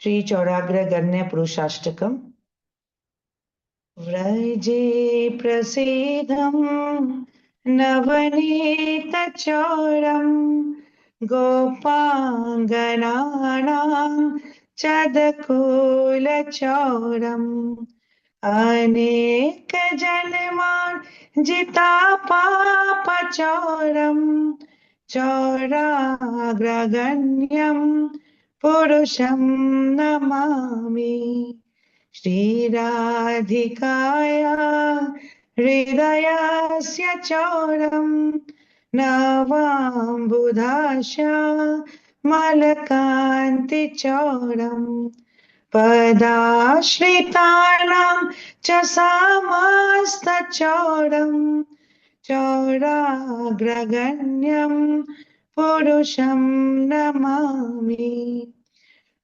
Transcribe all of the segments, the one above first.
श्री चौराग्रगण्य पुरुषाष्टकम्। व्रजे प्रसीदम् नवनीतचौरम् गोपाङ्गनानां चदकुलचौरम् अनेकजन्मार्जितापापचौरम् चौराग्रगण्यं पुरुषं नमामि। श्रीराधिकाया हृदयस्य चौरं नवाम्बुधाशा मलकान्तिचौरम् पदाश्रितानां च समस्तचौरं चौराग्रगण्यं पुरुषं नमामि।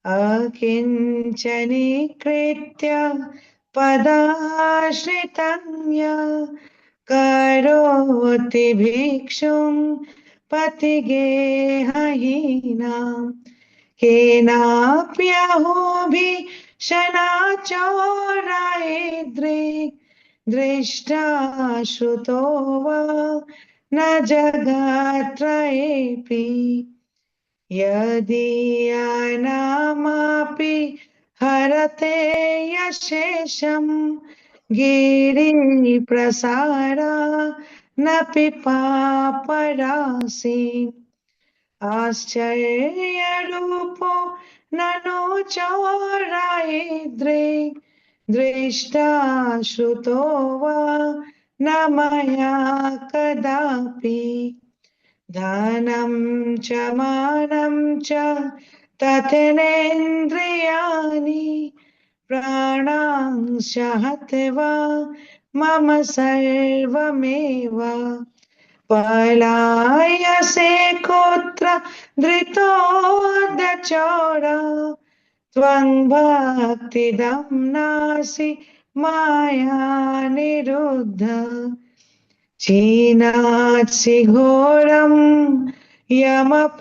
अकिञ्चनीकृत्य पदाश्रितं यः करोति भिक्षुं पथिगेहहीनां केनाप्यहोभिषणाचोरैद्रिक् दृष्टा श्रुतो वा न जगत्त्रयेऽपि यदीयानामपि हरते यशेषं गिरिप्रसारा नपि पापरासि आश्चर्यरूपो ननु चौरायद्रिक् दृष्टा श्रुतो वा न मया कदापि धनं च मानं च तथनेन्द्रियाणि प्राणांश हत्वा मम सर्वमेव पलायसे कुत्र धृतोऽधचौरा त्वं भक्तिदं नासि माया निरुद्ध चीनात्सि घोरं यमपाशबन्धं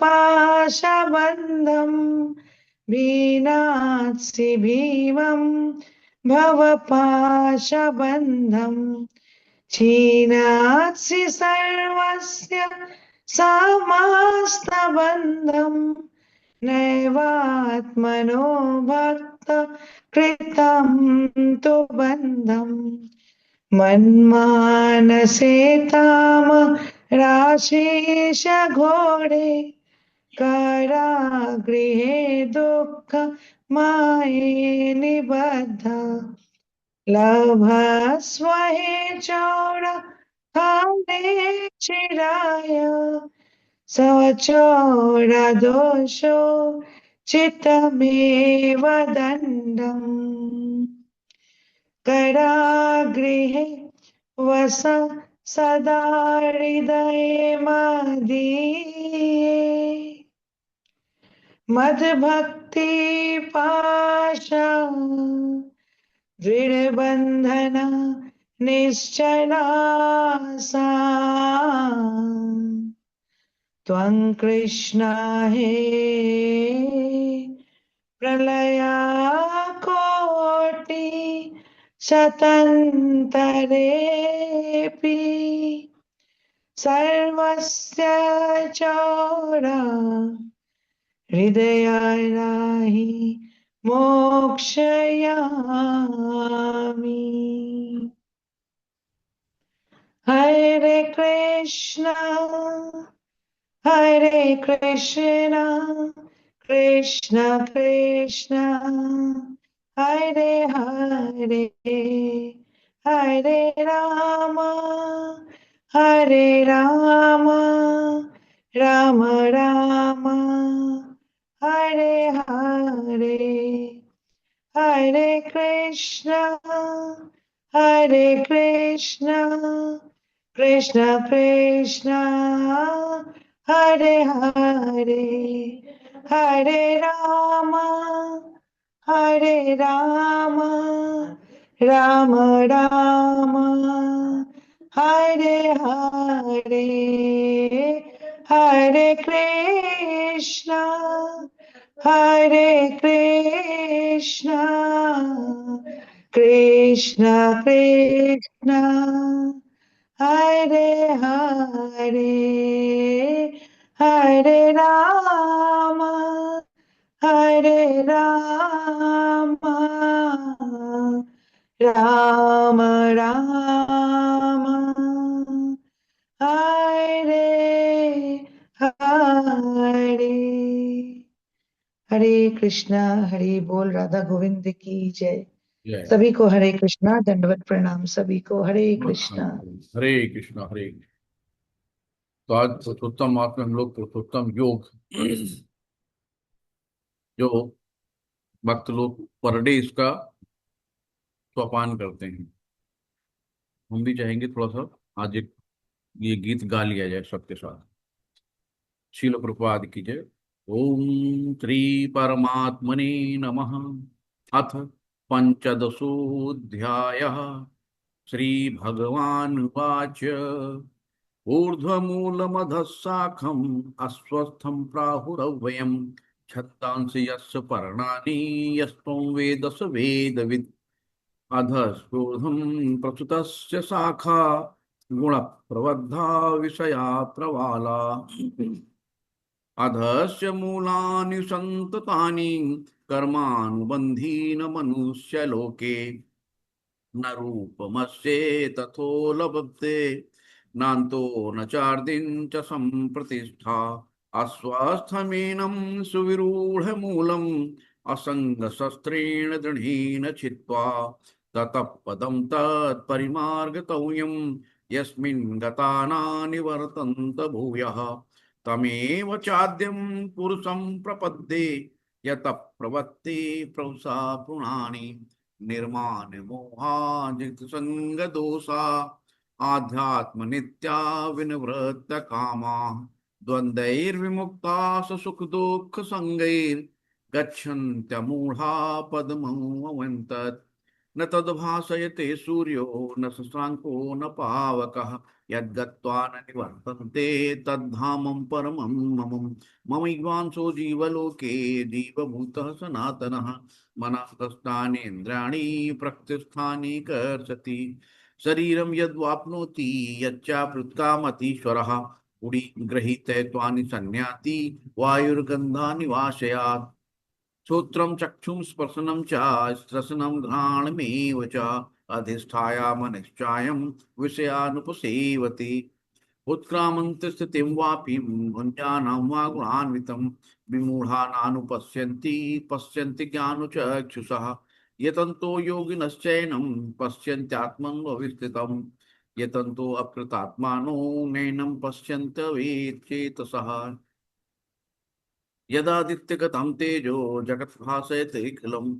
भीनात्सि भीमं भवपाशबन्धं चीनात्सि सर्वस्य समस्तबन्धं नैवात्मनो भक्त कृतं तु बन्धम् मन्मानसे ताम राशेष घोरे कारागृहे दुःख माये निबद्ध लभस्व हे चौर हरे चिराय सचौर दोषो चित्तमेव दण्डम् करागृहे वस सदा हृदये मदीये मद्भक्ति पाशा दृढबन्धन निश्चला सा त्वं कृष्ण हे प्रलयाकोटि शतन्तरेऽपि सर्वस्य चौरा हृदयाराहि मोक्षयामि। हरे कृष्ण कृष्ण कृष्ण हरे हरे हरे राम राम राम हरे हरे हरे कृष्ण कृष्ण कृष्ण हरे हरे हरे राम राम राम हरे हरे हरे कृष्ण कृष्ण कृष्ण हरे हरे हरे राम राम राम हरे हरे। हरे कृष्णा, हरे बोल, राधा गोविंद की जय। जय। सभी को हरे कृष्णा, दंडवत प्रणाम सभी को, हरे नमस्कार। कृष्णा। हरे कृष्णा हरे कृष्णा। तो आज पुरुषोत्तम मास में हम लोग पुरुषोत्तम योग जो भक्त लोग पर डे इसका स्वपान करते हैं, हम भी चाहेंगे थोड़ा सा आज एक ये गीत गा लिया जाए सबके साथ। शील प्रभुपाद की जय। ओम श्री परमात्मने नमः। अथ पंचदशोऽध्यायः। श्री भगवान् उवाच। ऊर्ध्वमूलमधः शाखम् अस्वस्थं प्राहुरव्ययम् छत्तांसि यस्य पर्णानि यस्त्वं वेद स वेदवित्। अधस्फूर्ध्वं प्रसुतस्य शाखा गुणप्रवद्धा विषया प्रवाला। अधस्य मूलानि सन्ततानि कर्मानुबन्धीन मनुष्यलोके न रूपमस्ये तथोपलभ्यते नान्तो न चार्दिन च सम्प्रतिष्ठा। अस्वस्थमेनं सुविरूढमूलम् असङ्गशस्त्रेण दृढेन छित्त्वा ततः पदं तत्परिमार्गतव्यं यस्मिन् गता न निवर्तन्त भूयः। तमेव चाद्यं पुरुषं प्रपद्ये यतः प्रवत्ति प्रवसा पुराणी निर्माण मोहाजित संग दोषा आध्यात्म नित्या विनिवृत्त कामा द्वंद्वैर्विमुक्ता सुख दुख संगैर गच्छन्त्यमूढ़ा पदमवन्तत् न तद्भासयते सूर्यो न शशाङ्को न पावकः यद्गत्वा न निवर्तन्ते तद्धामं परमं मम। ममैवांसो जीवलोके जीवभूतः सनातनः मनस्तस्थानीन्द्रियाणि प्रकृतिस्थानि कर्षति शरीरं यद्वाप्नोति यच्चाप्युत्क्रामतीश्वरः उडी गृहीते त्वानि संयाति वायुर्गन्धानि वाशयात्। श्रोत्रं चक्षुं स्पर्शनं च स्त्रसनं घ्राणमेव च अधिष्ठायामनिश्चायं विषयानुपसेवति। उत्क्रामन्त स्थितिं वापि भुञ्जानं वा गुणान्वितं विमूढानानुपश्यन्ति पश्यन्ति ज्ञानुचक्षुषः यतन्तो योगिनश्चैनं पश्यन्त्यात्मन्वविस्थितं यतन्तो अकृतात्मानो नैनं पश्यन्तवेच्चेतसः। यदादित्यगतं तेजो जगद्भासयतेऽखिलं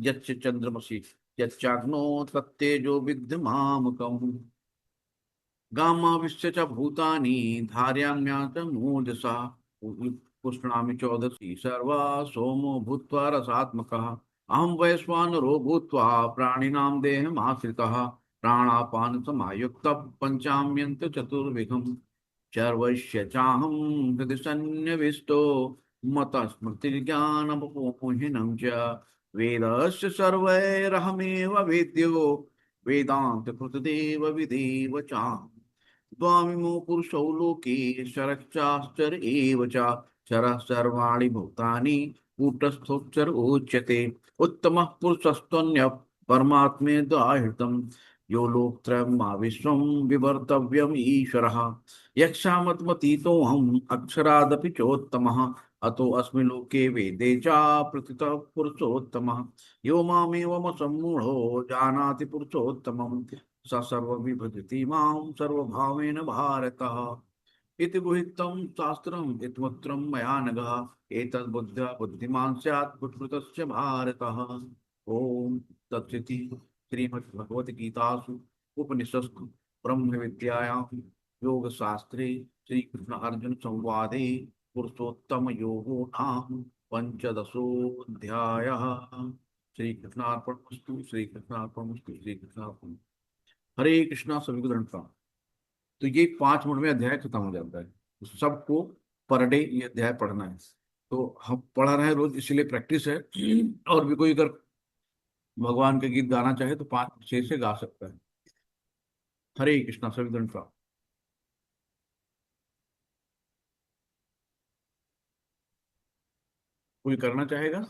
यच्च चन्द्रमसि यच्चाग्नो तत्तेजो विद्यमामकम्। गामाविश्य च भूतानि धारयाम्या च मूर्धसा पुष्णामि चौदशी सर्वा सोमो भूत्वा रसात्मकः। अहं वैश्वानरो भूत्वा प्राणिनां देहमाश्रितः प्राणापान समायुक्तः पञ्चाम्यन्त चतुर्विधम् चर्वस्य चाहं हृदि सन्निविष्टो मतः स्मृतिर्ज्ञानमपोहिनं च वेदस्य सर्वैरहमेव वेद्यो वेदान्तकृतदेव विदेव चाहम्। द्वामिमो पुरुषौ लोके शरश्चाश्चर एव च शरः सर्वाणि भूतानि कूटस्थोच्चर उच्यते उत्तमः पुरुषस्त्वन्यः परमात्मेत्याहृतम् यो लोकत्रयं मा विश्वं विवर्तव्यम् ईश्वरः यक्षामत्मतीतोऽहम् अक्षरादपि चोत्तमः अतो अस्मि लोके वेदे च प्रथितः पुरुषोत्तमः यो मामेवमसम्मूढो जानाति पुरुषोत्तमम् स सर्वविभजति मां सर्वभावेन भारतः। इति गुहितं शास्त्रम् इत्मत्रं मया नघः एतद्बुद्ध्या बुद्धिमान् स्यात् बुद्धिकृतस्य भारतः। ओम तत्सदिति श्रीमद्भगवद्गीतासु उपनिषत्सु ब्रह्म विद्यायां योगशास्त्रे श्रीकृष्ण अर्जुन संवादे पुरुषोत्तम योगो नाम पंचदशोऽध्यायः। श्रीकृष्णार्पणमस्तु श्रीकृष्णार्पणमस्तु श्रीकृष्णार्पण। हरे कृष्णा। सभी को दंड प्रणाम। तो ये 5 मिनट में अध्याय खत्म हो जाता है, तो सबको पर डे ये अध्याय पढ़ना है। तो हम पढ़ा रहे हैं रोज, इसीलिए प्रैक्टिस है। और भी कोई अगर भगवान के गीत गाना चाहे तो 5-6 से गा सकता है। हरे कृष्णा सभी दंड। कोई करना चाहेगा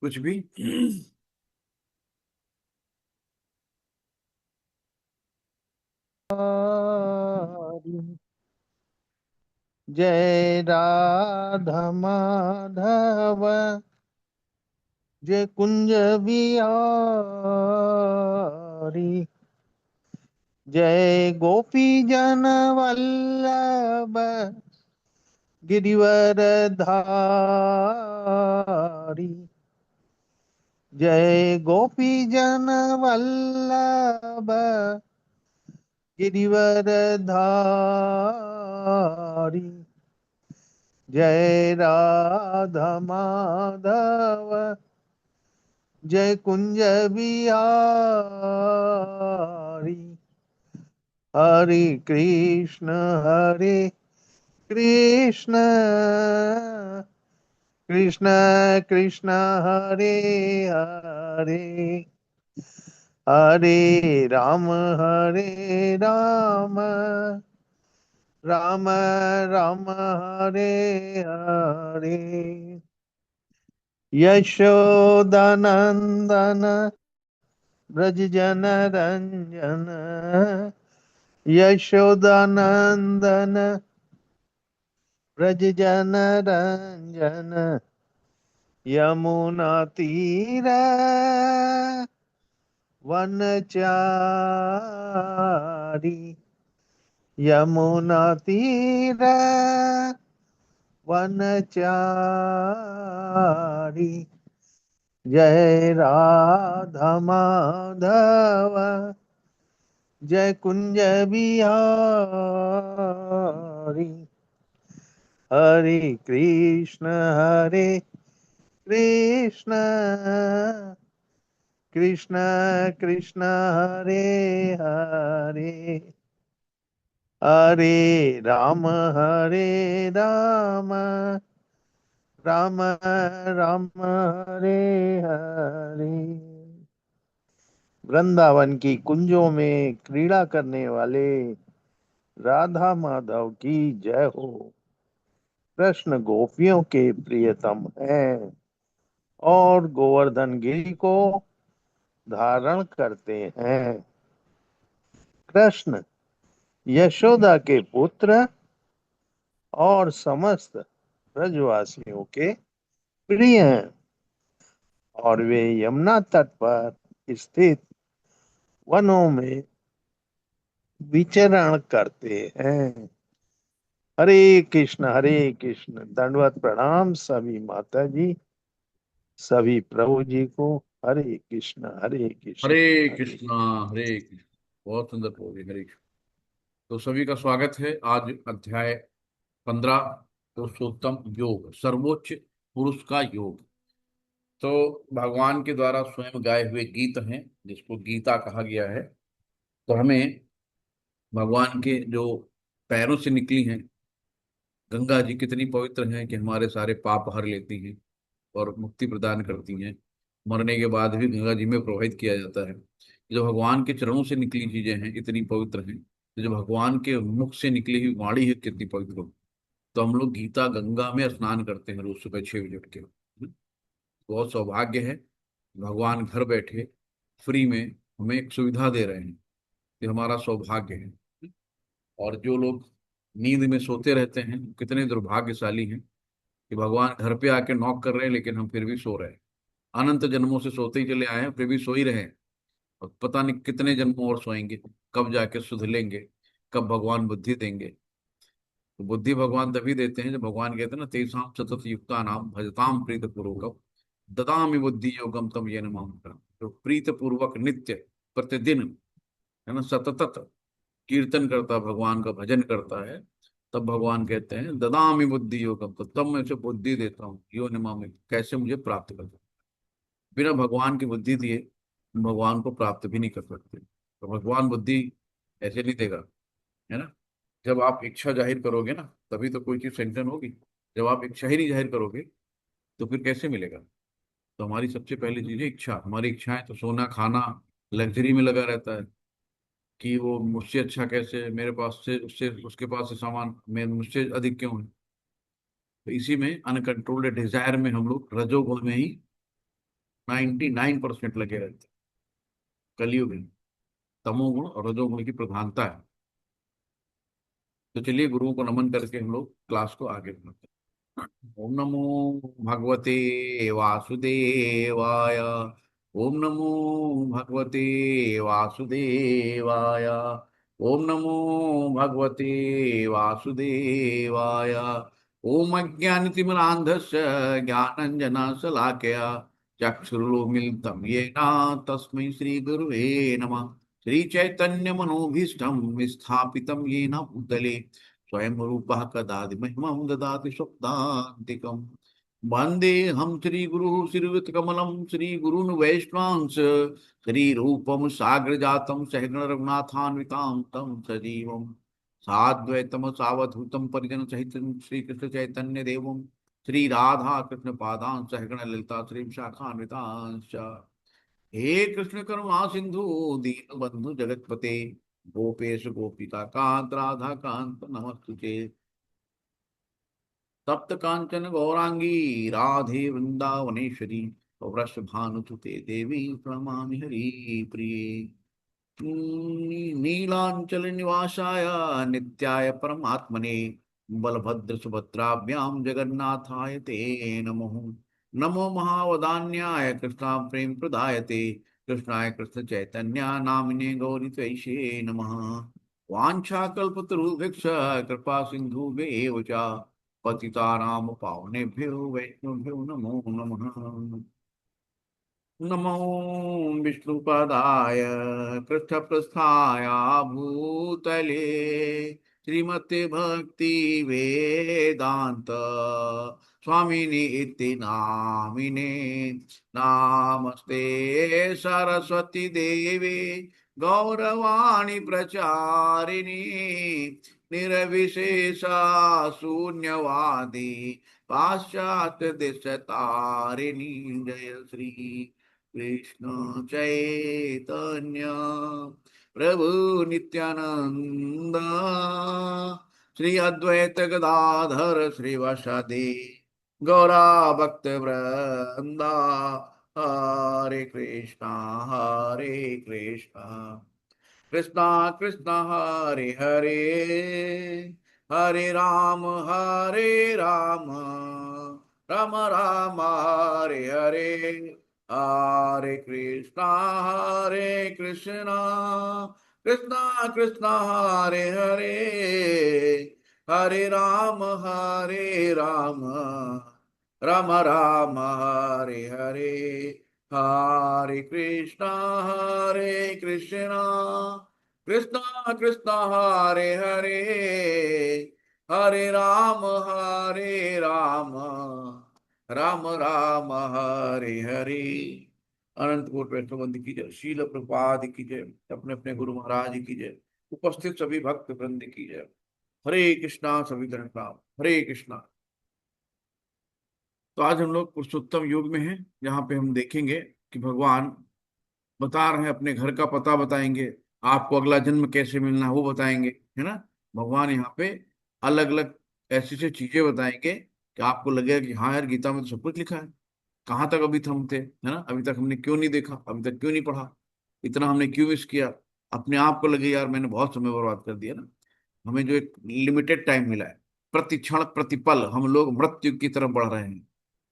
कुछ भी? जय राधा माधव, जय कुंज बिहारी, जय गोपी जन वल्लभ, गिरिवर धारी, जय गोपी जन वल्लभ, गिरिवर धारी, जय राधा माधव, जय कुंज बिहारी, हरे कृष्ण कृष्ण कृष्ण कृष्ण हरे हरे, हरे राम राम राम हरे हरे। यशोदानंदन ब्रज जन रंजन, यशोदानंदन ब्रज जन रंजन, यमुना तीर वनचारी, यमुना तीर वनचारी, जय राधा माधव, जय कुंज बिहारी, हरे कृष्ण कृष्ण कृष्ण हरे हरे, हरे राम राम राम हरे हरे। वृंदावन की कुंजों में क्रीड़ा करने वाले राधा माधव की जय हो। कृष्ण गोपियों के प्रियतम हैं और गोवर्धन गिरि को धारण करते हैं। कृष्ण यशोदा के पुत्र और समस्त ब्रजवासियों के प्रिय हैं और वे यमुना तट पर स्थित वनों में विचरण करते हैं। हरे कृष्ण, दंडवत प्रणाम सभी माता जी, सभी प्रभु जी को। हरे कृष्ण हरे हरे। कृष्णा हरे कृष्ण। बहुत सुंदर पौधे, हरे कृष्ण। तो सभी का स्वागत है। आज अध्याय 15, पुरुषोत्तम योग, सर्वोच्च पुरुष का योग। तो भगवान के द्वारा स्वयं गाए हुए गीत हैं, जिसको गीता कहा गया है। तो हमें भगवान के जो पैरों से निकली हैं गंगा जी कितनी पवित्र हैं कि हमारे सारे पाप हर लेती हैं और मुक्ति प्रदान करती हैं। मरने के बाद भी गंगा जी में प्रवाहित किया जाता है। जो भगवान के चरणों से निकली चीजें हैं इतनी पवित्र हैं, तो जो भगवान के मुख से निकली हुई वाणी है कितनी पवित्र हो। तो हम लोग गीता गंगा में स्नान करते हैं रोज सुबह 6 बजे उठ के। बहुत सौभाग्य है, भगवान घर बैठे फ्री में हमें एक सुविधा दे रहे हैं। ये हमारा सौभाग्य है। और जो लोग नींद में सोते रहते हैं कितने दुर्भाग्यशाली हैं कि भगवान घर पे आके नॉक कर रहे हैं लेकिन हम फिर भी सो रहे हैं। अनंत जन्मों से सोते ही चले आए हैं, फिर भी सो ही रहे हैं। और पता नहीं कितने जन्मों और सोएंगे, कब जाके सुध लेंगे, कब भगवान बुद्धि देंगे। तो बुद्धि भगवान तभी देते हैं जब भगवान कहते हैं ना, तेषां सतत युक्ता नाम भजताम प्रीत पूर्वक ददामि बुद्धि योगम तम येन माम परां। जो प्रीत पूर्वक नित्य प्रतिदिन, है ना, सतत कीर्तन करता, भगवान का भजन करता है, तब भगवान कहते हैं ददामि बुद्धि योगम, तो तब मैं उसे बुद्धि देता हूँ। यो निमा में कैसे मुझे प्राप्त कर, बिना भगवान की बुद्धि दिए भगवान को प्राप्त भी नहीं कर सकते। तो भगवान बुद्धि ऐसे नहीं देगा, है ना। जब आप इच्छा जाहिर करोगे ना तभी तो कोई चीज सैंक्शन होगी। जब आप इच्छा ही नहीं जाहिर करोगे तो फिर कैसे मिलेगा? तो हमारी सबसे पहली चीज है इच्छा। हमारी इच्छाएं तो सोना खाना लग्जरी में लगा रहता है कि वो मुझसे अच्छा कैसे, मेरे पास से उससे उसके पास से सामान मैं मुझसे अधिक क्यों है। तो इसी में अनकंट्रोल्ड डिजायर में हम लोग रजोगुण में ही 99% लगे रहते हैं। कलयुग में तमोगुण और रजोगुण की प्रधानता है। तो चलिए गुरुओं को नमन करके हम लोग क्लास को आगे बढ़ाते हैं। ओम नमो भगवते वासुदेवाय। ओम नमो भगवते वासुदेवाय। ओम नमो भगवते वासुदेवाय। ओम अज्ञानतिमिरान्धस्य ज्ञानञ्जनशलाकया चक्षुरुन्मीलितं येन तस्मै श्रीगुरुवे नमः। श्रीचैतन्यमनोभीष्टं स्थापितं येन भूतले स्वयं रूपः कदादि महिमां ददाति स्वप्नान्तिकम्। वन्देऽहं श्रीगुरुः श्रीयुतकमलं श्रीगुरून् वैष्णवांश्च श्रीरूपं साग्रजातं सहगण रघुनाथान्वितां तं सजीवं साद्वैतं सावधूतं परिजनसहितं श्रीकृष्णचैतन्यदेवं श्रीराधा कृष्णपादान् सहगण ललिता श्रीविशाखान्वितांश्च। हे कृष्ण करुणा सिंधु दीनबंधु जगतपते गोपेश गोपिका कांत राधा कांत नमस्तुते। तप्त कांचन गौरांगी राधे वृंदावनेश्वरी वृषभानुसुते देवी प्रणमामि हरि प्रिये। नीलांचल निवासाय नित्याय परमात्मने बलभद्र सुभद्राभ्याम जगन्नाथाय ते नमो। नमो महावदान्याय कृष्णा प्रेम प्रदायते कृष्णाय कृष्ण चैतन्य नामिने गौरी त्वैषे नमः। वाञ्छाकल्पतरुभ्यश्च कृपा सिन्धुभ्येव च पतितानां पावनेभ्यो वैष्णवेभ्यो नमो नमः। नमो विष्णुपदाय पृष्ठप्रस्थाय भूतले श्रीमते भक्ति वेदांत स्वामिनि इति नामिने। नामस्ते सरस्वती देवे गौरवाणी प्रचारिणी निर्विशेषा शून्यवादी पाश्चात्य देशतारिणी। जय श्री कृष्ण चैतन्य प्रभु नित्यानंद श्री अद्वैत गदाधर श्रीवासादि गौरा भक्त वृंदा। हरे कृष्णा कृष्णा कृष्णा हरे हरे हरे राम राम राम हरे हरे। हरे कृष्णा कृष्णा कृष्णा हरे हरे हरे राम राम राम हरे हरे। हरे कृष्णा कृष्णा कृष्णा हरे हरे हरे राम राम राम हरे हरे। अनंत कोटि वैष्णव की जय। शील प्रभुपाद की जय। अपने अपने गुरु महाराज की जय। उपस्थित सभी भक्त वृंद की जय। हरे कृष्णा सभी प्रणाम। हरे कृष्णा। तो आज हम लोग पुरुषोत्तम युग में हैं, जहाँ पे हम देखेंगे कि भगवान बता रहे हैं, अपने घर का पता बताएंगे, आपको अगला जन्म कैसे मिलना है वो बताएंगे, है ना। भगवान यहाँ पे अलग अलग ऐसी ऐसी चीजें बताएंगे कि आपको लगेगा कि हाँ यार, गीता में तो सब कुछ लिखा है। कहाँ तक अभी थम थे, है ना। अभी तक हमने क्यों नहीं देखा, अभी तक क्यों नहीं पढ़ा, इतना हमने क्यों मिस किया। अपने आप को लगे यार मैंने बहुत समय बर्बाद कर दिया ना। हमें जो एक लिमिटेड टाइम मिला है, प्रति क्षण प्रतिपल हम लोग मृत्यु की तरफ बढ़ रहे हैं,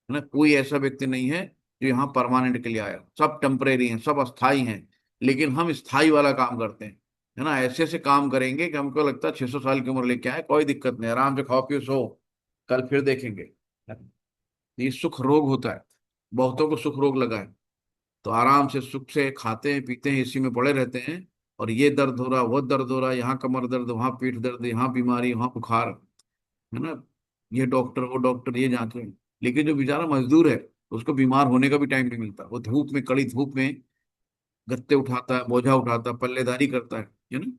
है ना। कोई ऐसा व्यक्ति नहीं है जो यहाँ परमानेंट के लिए आया, सब टेम्परेरी हैं, सब अस्थाई हैं। लेकिन हम स्थाई वाला काम करते हैं, है ना। ऐसे ऐसे काम करेंगे कि हमको लगता है 600 साल की उम्र लेके आए, कोई दिक्कत नहीं, आराम से खाओ पियो सो, कल फिर देखेंगे। ये सुख रोग होता है, बहुतों को सुख रोग लगा है, तो आराम से सुख से खाते हैं पीते हैं, इसी में पड़े रहते हैं। और ये दर्द हो रहा वो दर्द हो रहा, यहाँ कमर दर्द वहाँ पीठ दर्द, यहाँ बीमारी वहाँ बुखार, है ना। ये डॉक्टर वो डॉक्टर ये जांच। लेकिन जो बेचारा मजदूर है, उसको बीमार होने का भी टाइम नहीं मिलता। वो धूप में, कड़ी धूप में गत्ते उठाता है, बोझा उठाता है, पल्लेदारी करता है ना।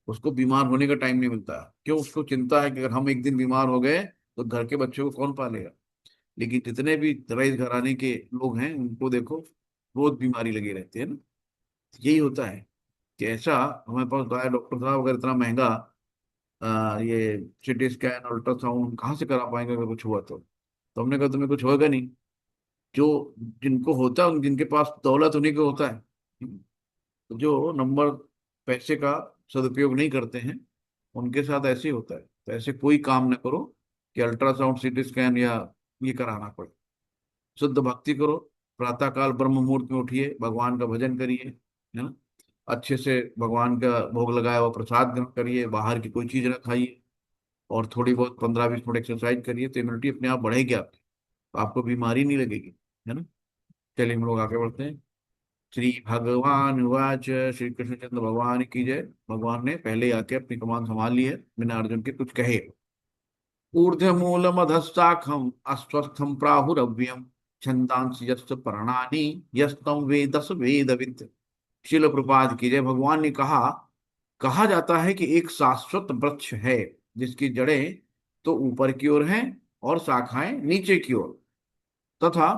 उसको बीमार होने का टाइम नहीं मिलता। क्यों? उसको चिंता है कि अगर हम एक दिन बीमार हो गए तो घर के बच्चों को कौन पालेगा। लेकिन जितने भी रईस घराने के लोग हैं उनको देखो रोज बीमारी लगी रहती है ना। यही होता है कि ऐसा हमारे पास गाय डॉक्टर साहब अगर इतना महंगा ये सिटी स्कैन अल्ट्रासाउंड हम कहाँ से करा पाएंगे अगर कुछ हुआ तो हमने कहा तुम्हें कुछ होगा नहीं। जो जिनको होता है जिनके पास दौलत उन्हीं को होता है। जो नंबर पैसे का सदुपयोग नहीं करते हैं उनके साथ ऐसे ही होता है। तो ऐसे कोई काम ना करो कि अल्ट्रासाउंड सिटी स्कैन या ये कराना पड़े। शुद्ध भक्ति करो, प्रातः काल ब्रह्म मुहूर्त में उठिए, भगवान का भजन करिए, है ना। अच्छे से भगवान का भोग लगाया हुआ प्रसाद ग्रहण करिए, बाहर की कोई चीज ना खाइए, और थोड़ी बहुत 15-20 मिनट एक्सरसाइज करिए तो इम्यूनिटी अपने आप बढ़ेगी आपकी, तो आपको बीमारी नहीं लगेगी, है ना। चलिए हम लोग आगे बढ़ते हैं। श्री भगवान वाच, श्री कृष्णचंद्र भगवान की जय। भगवान ने पहले ही आके अपनी कमान संभाल ली है बिना अर्जुन के कुछ कहे। ऊर्ध्वमूलमधस्ताखम अस्वस्थम प्राहुरव्यम छंदांसि यस्य पर्णानि यस्तम वेदस वेदवित्। शिल प्रपाद की जय। भगवान ने कहा जाता है कि एक शाश्वत वृक्ष है जिसकी जड़ें तो ऊपर की ओर हैं और शाखाएं नीचे की ओर, तथा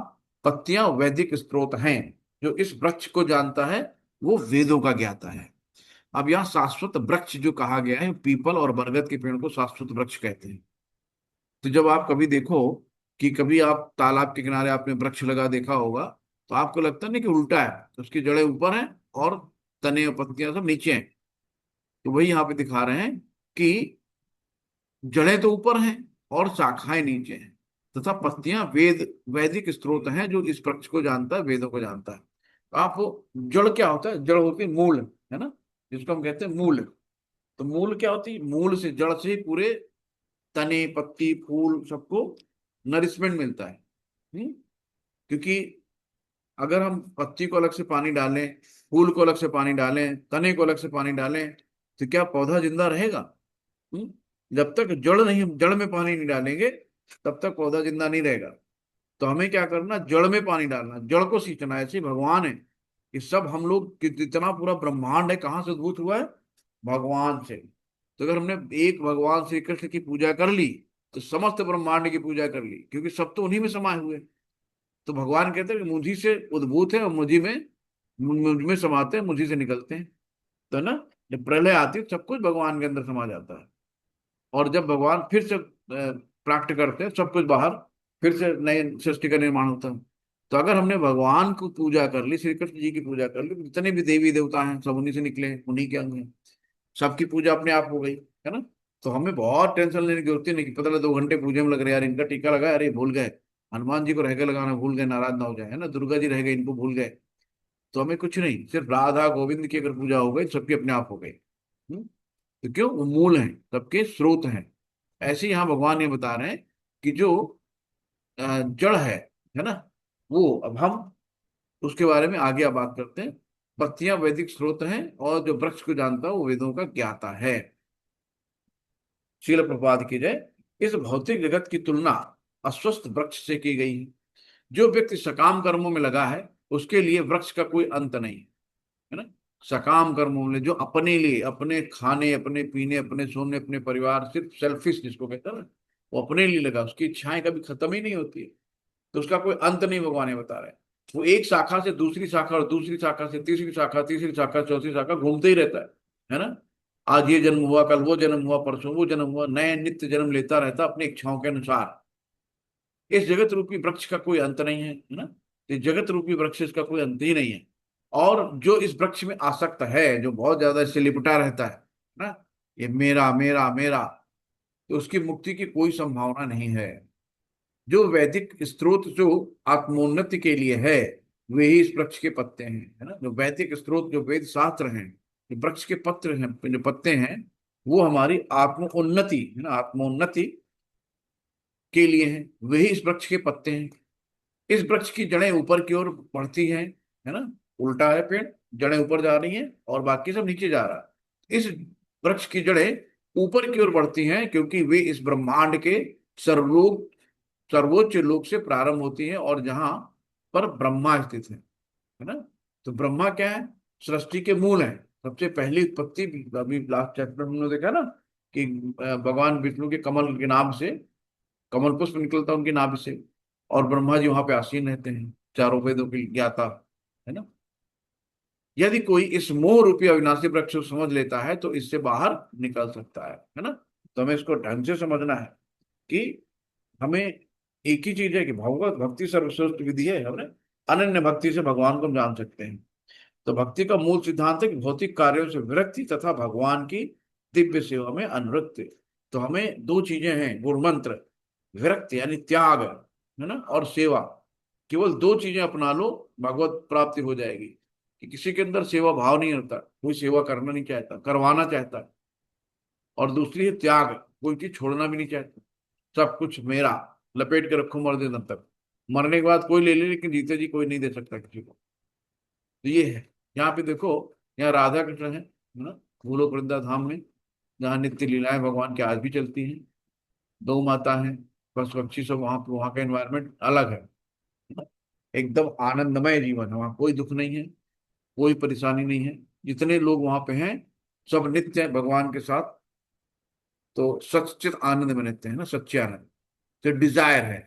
पत्तियां वैदिक स्रोत हैं। जो इस वृक्ष को जानता है वो वेदों का ज्ञाता है। अब यहाँ शाश्वत वृक्ष जो कहा गया है, पीपल और बरगद के पेड़ को शाश्वत वृक्ष कहते हैं। तो जब आप कभी देखो कि कभी आप तालाब के किनारे आपने वृक्ष लगा देखा होगा, तो आपको लगता नहीं कि उल्टा है, उसकी जड़ें ऊपर हैं और तने और पत्तियां सब नीचे हैं। तो वही यहाँ पे दिखा रहे हैं कि जड़ें तो ऊपर हैं और शाखाएं नीचे हैं, तथा पत्तियां वैदिक स्रोत हैं। जो इस वृक्ष को जानता है वेदों को जानता है। तो आप जड़ क्या होता है, जड़ होती है मूल, है ना, जिसको हम कहते हैं मूल। तो मूल क्या होती है, मूल से जड़ से ही पूरे तने पत्ती फूल सबको नरिशमेंट मिलता है। क्योंकि अगर हम पत्ती को अलग से पानी डालें, फूल को अलग से पानी डालें, तने को अलग से पानी डालें, तो क्या पौधा जिंदा रहेगा। हम्म? जब तक जड़ में पानी नहीं डालेंगे तब तक पौधा जिंदा नहीं रहेगा। तो हमें क्या करना, जड़ में पानी डालना, जड़ को सींचना। ऐसे ही भगवान है। ये सब हम लोग जितना पूरा ब्रह्मांड है कहाँ से उद्भूत हुआ है, भगवान से। तो अगर हमने एक भगवान श्री कृष्ण की पूजा कर ली तो समस्त ब्रह्मांड की पूजा कर ली, क्योंकि सब तो उन्हीं में समाये हुए हैं। तो भगवान कहते हैं कि मुझी से उद्भूत है और मुझ में समाते हैं, मुझी से निकलते हैं। तो ना, जब प्रलय आती है सब कुछ भगवान के अंदर समा जाता है। और जब भगवान फिर से प्राप्त करते हैं सब कुछ बाहर, फिर से नए सृष्टि का निर्माण होता है। तो अगर हमने भगवान को पूजा कर ली, श्री कृष्ण जी की पूजा कर ली, तो जितने भी देवी देवता हैं सब उन्हीं से निकले हैं, उन्हीं के अंग हैं। सबकी पूजा अपने आप हो गई, है ना। तो हमें बहुत टेंशन लेने की जरूरत ही नहीं कि पता लगा 2 घंटे पूजे में लग रहे हैं, यार इनका टीका लगा, अरे भूल गए, हनुमान जी को रह गए लगाना, भूल गए, नाराज ना हो जाए, है ना, दुर्गा जी रह गए, इनको भूल गए। तो हमें कुछ नहीं, सिर्फ राधा गोविंद की अगर पूजा हो गई सबकी अपने आप हो गई। तो क्यों, वो मूल हैं, सबके स्रोत हैं। ऐसे ही यहाँ भगवान ये बता रहे हैं कि जो जड़ है ना, वो अब हम उसके बारे में आगे अब बात करते हैं। पत्तियां वैदिक स्रोत हैं और जो वृक्ष को जानता है वो वेदों का ज्ञाता है। शील प्रपात की जय। इस भौतिक जगत की तुलना अस्वस्थ वृक्ष से की गई है। जो व्यक्ति सकाम कर्मों में लगा है उसके लिए वृक्ष का कोई अंत नहीं, है ना। सकाम कर्मों में जो अपने लिए, अपने खाने, अपने पीने, अपने सोने, अपने परिवार, सिर्फ सेल्फिश जिसको कहते हैं ना, वो अपने लिए लगा, उसकी इच्छाएं कभी खत्म ही नहीं होती है। तो उसका कोई अंत नहीं, भगवान ये बता रहे हैं। वो एक शाखा से दूसरी शाखा और दूसरी शाखा से तीसरी शाखा, तीसरी शाखा, चौथी शाखा घूमते ही रहता है ना। आज ये जन्म हुआ, कल वो जन्म हुआ, परसों वो जन्म हुआ, नए नित्य जन्म लेता रहता अपनी इच्छाओं के अनुसार। इस जगत रूपी वृक्ष का कोई अंत नहीं है ना। इस जगत रूपी वृक्ष इसका कोई अंत ही नहीं है। और जो इस वृक्ष में आसक्त है, जो बहुत ज्यादा इससे लिपटा रहता है ना, ये मेरा मेरा मेरा, तो उसकी मुक्ति की कोई संभावना नहीं है। जो वैदिक स्रोत जो आत्मोन्नति के लिए है वे ही इस वृक्ष के पत्ते हैं, है ना। जो वैदिक स्रोत, जो वेद शास्त्र हैं, जो वृक्ष के पत्र हैं, जो पत्ते हैं, वो हमारी आत्मोन्नति, है ना, आत्मोन्नति के लिए हैं, वही इस वृक्ष के पत्ते हैं। इस वृक्ष की जड़ें ऊपर की ओर बढ़ती हैं, है ना, उल्टा है पेड़, जड़ें ऊपर जा रही हैं और बाकी सब नीचे जा रहा है। इस वृक्ष की जड़ें ऊपर की ओर बढ़ती हैं क्योंकि वे इस ब्रह्मांड के सर्वलोक सर्वोच्च लोक से प्रारंभ होती है और जहां पर ब्रह्मा स्थित है ना। तो ब्रह्मा क्या है, सृष्टि के मूल है। सबसे पहली उत्पत्ति अभी लास्ट चैप्टर में हमने देखा ना कि भगवान विष्णु के कमल के नाम से कमल पुष्प निकलता है उनकी नाभि से, और ब्रह्मा जी वहां पे आसीन रहते हैं, चारों वेदों के ज्ञाता, है ना। यदि कोई इस मोह रूपी अविनाशी वृक्ष को समझ लेता है तो इससे बाहर निकल सकता है ना। तो हमें इसको ढंग से समझना है कि हमें एक ही चीज है कि भगवत भक्ति सर्वश्रेष्ठ विधि है, हमें अनन्य भक्ति से भगवान को हम जान सकते हैं। तो भक्ति का मूल सिद्धांत है कि भौतिक कार्यों से विरक्ति तथा भगवान की दिव्य सेवा में अनुरक्ति। तो हमें दो चीजें हैं, गुरु मंत्र, विरक्ति यानी त्याग, है ना, और सेवा। केवल दो चीजें अपना लो, भगवत प्राप्ति हो जाएगी। कि किसी के अंदर सेवा भाव नहीं होता, कोई सेवा करना नहीं चाहता, करवाना चाहता है। और दूसरी है त्याग, कोई चीज छोड़ना भी नहीं चाहता, सब कुछ मेरा, लपेट के रखो मरने दम तक। मरने के बाद कोई ले ले, लेकिन जीते जी कोई नहीं दे सकता किसी को। तो ये है। यहाँ पे देखो, यहाँ राधा कृष्ण है ना, गोलोक वृंदा धाम में, जहाँ नित्य लीलाएं भगवान की आज भी चलती हैं। गौ माता है, पशु पक्षी सब वहां, वहां का एनवायरनमेंट अलग है ना? एकदम आनंदमय जीवन है वहाँ, कोई दुख नहीं है, कोई परेशानी नहीं है। जितने लोग वहां पे हैं सब नित्य हैं भगवान के साथ। तो सच्चित आनंद में रहते हैं ना, सच्चे आनंद, जो डिजायर है।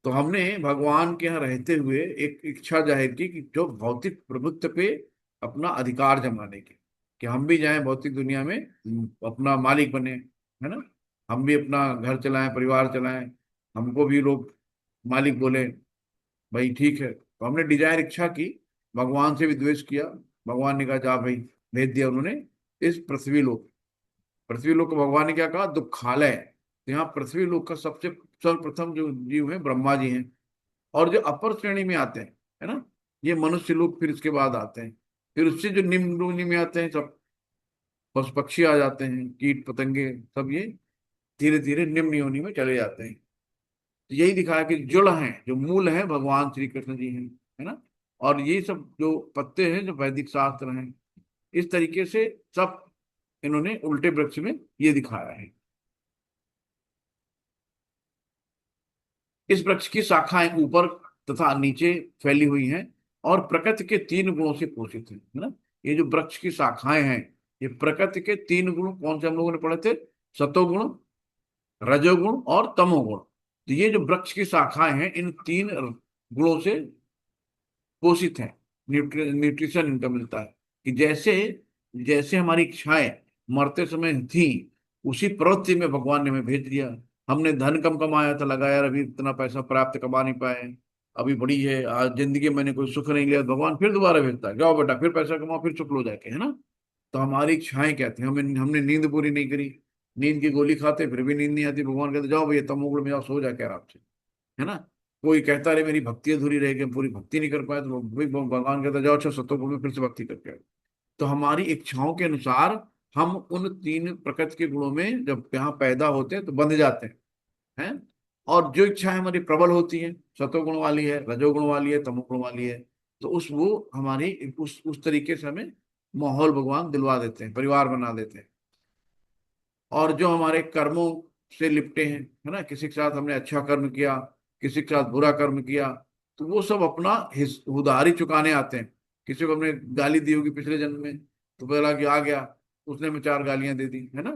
तो हमने भगवान के यहाँ रहते हुए एक इच्छा जाहिर की कि जो भौतिक प्रभुत्व पे अपना अधिकार जमाने की, कि हम भी जाएं भौतिक दुनिया में, अपना मालिक बने, है ना। हम भी अपना घर चलाएं, परिवार चलाएं, हमको भी लोग मालिक बोले, भाई ठीक है। तो हमने डिजायर इच्छा की, भगवान से भी द्वेष किया। भगवान ने कहा जा भाई, भेज दिया उन्होंने इस पृथ्वी लोक। पृथ्वी लोक को भगवान ने क्या कहा, दुखालय। तो यहाँ पृथ्वी लोक का सबसे सर्वप्रथम जो जीव है ब्रह्मा जी हैं। और जो अपर श्रेणी में आते हैं, है ना, ये मनुष्य लोग फिर इसके बाद आते हैं। फिर उससे जो निम्न श्रेणी में आते हैं सब पशु पक्षी आ जाते हैं, कीट पतंगे, सब ये धीरे धीरे निम्न योनि में चले जाते हैं। तो यही दिखाया कि जड़ हैं, जो मूल है भगवान श्री कृष्ण जी हैं, है ना। और ये सब जो पत्ते हैं जो वैदिक शास्त्र हैं, इस तरीके से सब इन्होंने उल्टे वृक्ष में ये दिखाया है। इस वृक्ष की शाखाएं ऊपर तथा नीचे फैली हुई हैं और प्रकृति के तीन गुणों से पोषित है ना। ये जो वृक्ष की शाखाएं हैं, ये प्रकृति के तीन गुण कौन से हम लोगों ने पढ़े थे, सतोगुण, रजोगुण और तमोगुण। तो ये जो वृक्ष की शाखाएं हैं, इन तीन गुणों से पोषित है। न्यूट्रिशन इनका मिलता है। कि जैसे जैसे हमारी इच्छाएं मरते समय थी, उसी प्रवृत्ति में भगवान ने हमें भेज दिया। हमने धन कम कमाया था, लगा यार अभी इतना पैसा प्राप्त कमा नहीं पाए, अभी बड़ी है आज जिंदगी में, मैंने कोई सुख नहीं लिया, भगवान फिर दोबारा भेजता है, जाओ बेटा फिर पैसा कमाओ, फिर सुख लो जाके, है ना। तो हमारी इच्छाएं क्या थी, हमने नींद पूरी नहीं करी, नींद की गोली खाते फिर भी नींद नहीं आती, भगवान कहते जाओ भैया तमोगुण में जाओ, सो जाके आराम से, है ना। कोई कहता रहे मेरी भक्ति अधूरी रह गई, पूरी भक्ति नहीं कर पाए, तो भाई भगवान कहता जाओ अच्छा सत्तोगुण में फिर से भक्ति करके आओ। तो हमारी इच्छाओं के अनुसार हम उन तीन प्रकृति के गुणों में जब यहाँ पैदा होते हैं तो बंध जाते हैं। और जो इच्छाएं हमारी प्रबल होती हैं, सतोगुण वाली है, रजोगुण वाली है, तमोगुण वाली है, तो उस वो हमारी उस तरीके से हमें माहौल भगवान दिलवा देते हैं, परिवार बना देते हैं। और जो हमारे कर्मों से लिपटे हैं, है ना, किसी के साथ हमने अच्छा कर्म किया, किसी के साथ बुरा कर्म किया, तो वो सब अपना उधारी चुकाने आते हैं। किसी को हमने गाली दी होगी पिछले जन्म में, तो बोला कि आ गया, उसने हमें चार गालियां दे दी, है ना,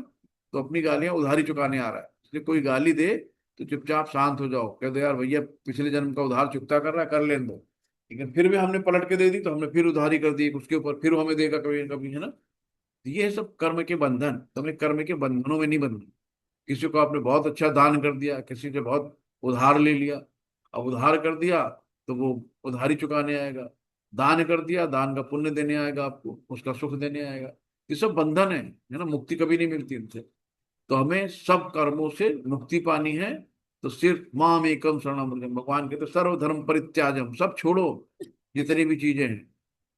तो अपनी गालियां उधारी चुकाने आ रहा है। इसलिए कोई गाली दे तो चुपचाप शांत हो जाओ, कह दो यार भैया पिछले जन्म का उधार चुकता कर रहा है, कर लेने दो। लेकिन फिर भी हमने पलट के दे दी तो हमने फिर उधारी कर दी उसके ऊपर, फिर वो हमें देगा कभी कभी, है ना। ये सब कर्म के बंधन, तो हमें कर्म के बंधनों में नहीं बनना। किसी को आपने बहुत अच्छा दान कर दिया, किसी से बहुत उधार ले लिया, अब उधार कर दिया तो वो उधारी चुकाने आएगा, दान कर दिया दान का पुण्य देने आएगा, आपको उसका सुख देने आएगा। ये सब बंधन है ना, मुक्ति कभी नहीं मिलती इनसे। तो हमें सब कर्मों से मुक्ति पानी है। तो सिर्फ माम एकम शरणम व्रजम, भगवान कहते सर्वधर्म परित्याजम, सब छोड़ो जितनी भी चीजें हैं,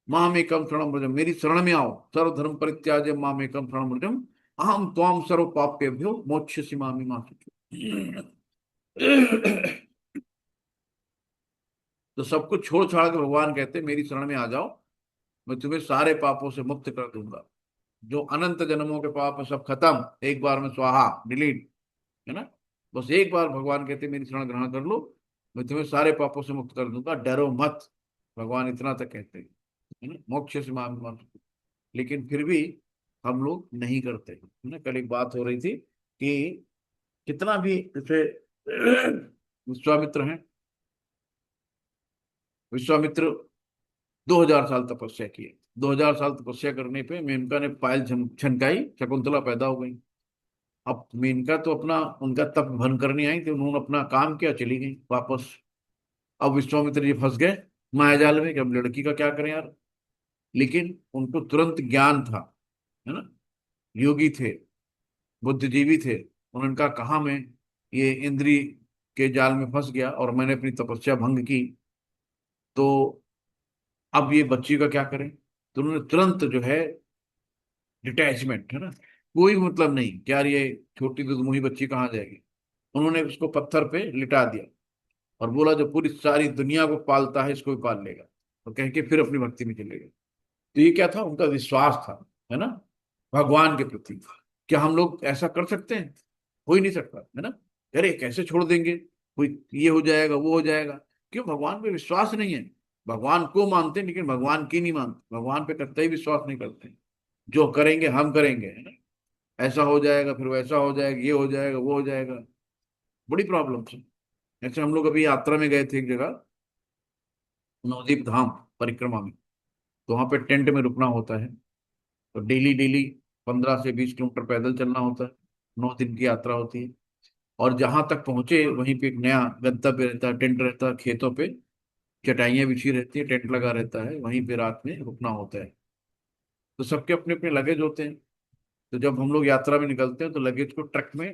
माम एकम शरणम व्रजम, मेरी शरण में आओ, सर्वधर्म परित्याज्य माम एकम शरणम व्रजम, अहम त्वाम सर्व पाप्यभ्यो मोक्ष्यसि मामि मा शुचि। तो सब कुछ छोड़ छाड़ के भगवान कहते हैं मेरी शरण में आ जाओ, मैं तुम्हें सारे पापों से मुक्त कर दूंगा। जो अनंत जन्मों के पाप है सब खत्म, एक बार में स्वाहा, डिलीट, है ना। बस एक बार भगवान कहते हैं मेरी शरण ग्रहण कर लो, मैं तुम्हें सारे पापों से मुक्त कर दूंगा, डरो मत। भगवान इतना तक कहते हैं, है ना, मोक्ष से माम मा शुचि। लेकिन फिर भी हम लोग नहीं करते, है ना। कल एक बात हो रही थी कि कितना भी जैसे विश्वामित्र हैं। विश्वामित्र 2000 साल तपस्या किए। 2000 साल तपस्या करने पे मेनका ने पायल छनकाई, शकुंतला पैदा हो गई। अब मेनका तो अपना उनका तप भंग करने आई थी, उन्होंने अपना काम किया, चली गई वापस। अब विश्वामित्र जी फंस गए मायाजाल में कि अब लड़की का क्या करें यार। लेकिन उनको तुरंत ज्ञान था, है ना, योगी थे, बुद्धिजीवी थे। उन्होंने कहा कहाँ मैं ये इंद्री के जाल में फंस गया और मैंने अपनी तपस्या भंग की, तो अब ये बच्ची का क्या करें। तो उन्होंने तुरंत जो है डिटैचमेंट, है ना, कोई मतलब नहीं कि यार ये छोटी दुधमुही बच्ची कहाँ जाएगी। उन्होंने उसको पत्थर पे लिटा दिया और बोला जो पूरी सारी दुनिया को पालता है इसको भी पाल लेगा, और कह के फिर अपनी भक्ति में चले गए। तो ये क्या था, उनका विश्वास था, है ना, भगवान के प्रति। क्या हम लोग ऐसा कर सकते हैं? हो ही नहीं सकता, है ना। अरे कैसे छोड़ देंगे, कोई ये हो जाएगा वो हो जाएगा। क्यों? भगवान पे विश्वास नहीं है। भगवान को मानते हैं लेकिन भगवान की नहीं मानते, भगवान पे कतई विश्वास नहीं करते। जो करेंगे हम करेंगे, है ना, ऐसा हो जाएगा फिर वैसा हो जाएगा, ये हो जाएगा वो हो जाएगा। बड़ी प्रॉब्लम है। ऐसे हम लोग अभी यात्रा में गए थे एक जगह, नवदीप धाम परिक्रमा में। तो वहां पे टेंट में रुकना होता है। तो डेली डेली 15 से 20 किलोमीटर पैदल चलना होता है। 9 दिन की यात्रा होती है। और जहां तक पहुंचे वहीं पे एक नया गंतव्य रहता है, टेंट रहता है खेतों पे, चटाइयां बिछी रहती है, टेंट लगा रहता है, वहीं पे रात में रुकना होता है। तो सबके अपने अपने लगेज होते हैं। तो जब हम लोग यात्रा में निकलते हैं तो लगेज को ट्रक में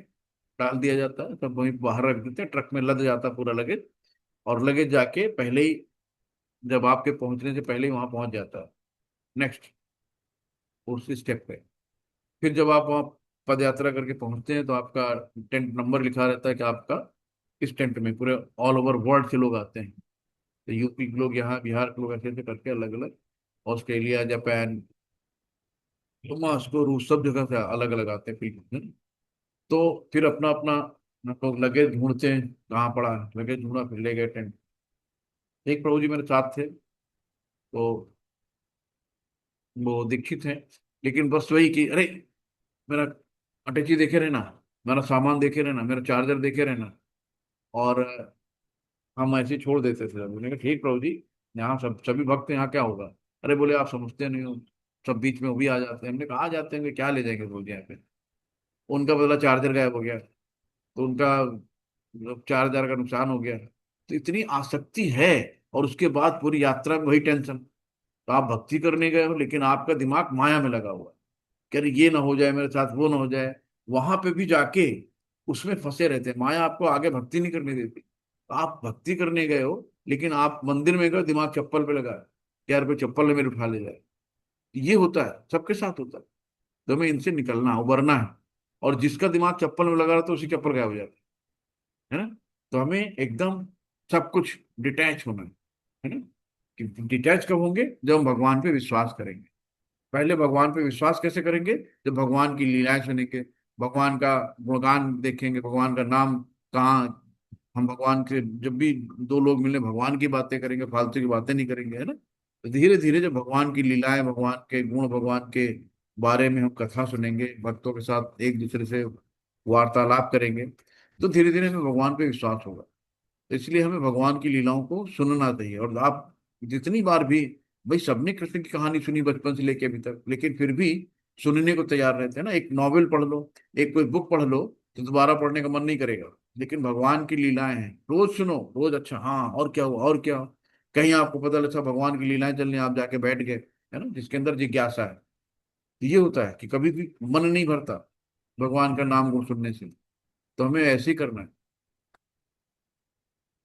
डाल दिया जाता है, तब वहीं बाहर रख देते हैं, ट्रक में लद जाता है पूरा लगेज। और लगेज जाके पहले ही, जब आपके पहुंचने से पहले ही वहां पहुंच जाता है नेक्स्ट उस स्टेप पे। फिर जब आप वहाँ पद यात्रा करके पहुंचते हैं तो आपका टेंट नंबर लिखा रहता है कि आपका इस टेंट में पूरे ऑल ओवर वर्ल्ड से लोग आते हैं। तो यूपी के लोग यहाँ, बिहार के लोग, ऐसे ऐसे करके अलग अलग, ऑस्ट्रेलिया, जापान, तो मॉस्को, रूस, सब जगह से अलग अलग आते हैं पिलग्रिम। तो फिर अपना अपना हम लोग लगेज ढूंढते हैं, कहाँ पड़ा है लगेज, ढूंढा फिर ले गए टेंट। एक प्रभु जी मेरे साथ थे, तो वो दीक्षित हैं। लेकिन बस वही कि अरे मेरा अटैची देखे रहना, मेरा सामान देखे रहना, मेरा चार्जर देखे रहना। और हम ऐसे ही छोड़ देते थे। मैंने कहा ठीक प्रभु जी, यहाँ सब सभी भक्त हैं, यहाँ क्या होगा। अरे बोले आप समझते नहीं हो, सब बीच में वो भी आ जाते हैं। हमने कहा आ जाते हैं, क्या ले जाएंगे बोल दिया यहाँ पे। उनका बदला चार्जर गायब हो गया, तो उनका मतलब 4,000 का नुकसान हो गया। तो इतनी आसक्ति है, और उसके बाद पूरी यात्रा में वही टेंशन। तो आप भक्ति करने गए हो लेकिन आपका दिमाग माया में लगा हुआ है कि अरे ये ना हो जाए मेरे साथ, वो ना हो जाए। वहां पे भी जाके उसमें फंसे रहते हैं, माया आपको आगे भक्ति नहीं करने देती। आप भक्ति करने गए हो लेकिन आप मंदिर में गए, दिमाग चप्पल पे लगा है कि यार कोई चप्पल मेरे उठा ले जाए। ये होता है, सबके साथ होता है। तो हमें इनसे निकलना, उबरना है। और जिसका दिमाग चप्पल में लगा रहता है उसी चप्पल गायब हो जाता है ना। तो हमें एकदम सब कुछ डिटैच होना है ना। कि डिटैच कब होंगे? जब हम भगवान पे विश्वास करेंगे। पहले भगवान पे विश्वास कैसे करेंगे? जब भगवान की लीलाएं सुनेंगे, भगवान का गुणगान देखेंगे, भगवान का नाम कहाँ, हम भगवान के जब भी दो लोग मिले भगवान की बातें करेंगे, फालतू की बातें नहीं करेंगे, है ना। तो धीरे धीरे जब भगवान की लीलाएं, भगवान के गुण, भगवान के बारे में हम कथा सुनेंगे, भक्तों के साथ एक दूसरे से वार्तालाप करेंगे, तो धीरे धीरे हमें भगवान पे विश्वास होगा। तो इसलिए हमें भगवान की लीलाओं को सुनना चाहिए। और आप जितनी बार भी, भाई सबने कृष्ण की कहानी सुनी बचपन से लेके अभी तक, लेकिन फिर भी सुनने को तैयार रहते हैं ना। एक नॉवेल पढ़ लो, एक कोई बुक पढ़ लो, तो दोबारा पढ़ने का मन नहीं करेगा। लेकिन भगवान की लीलाएं हैं, रोज सुनो, रोज अच्छा हाँ और क्या हुआ और क्या हुआ? कहीं आपको पता लगा भगवान की लीलाएं चलने, आप जाके बैठ गए, है ना, जिसके अंदर जिज्ञासा है। तो ये होता है कि कभी भी मन नहीं भरता भगवान का नाम गुण सुनने से। तो हमें ऐसे ही करना है।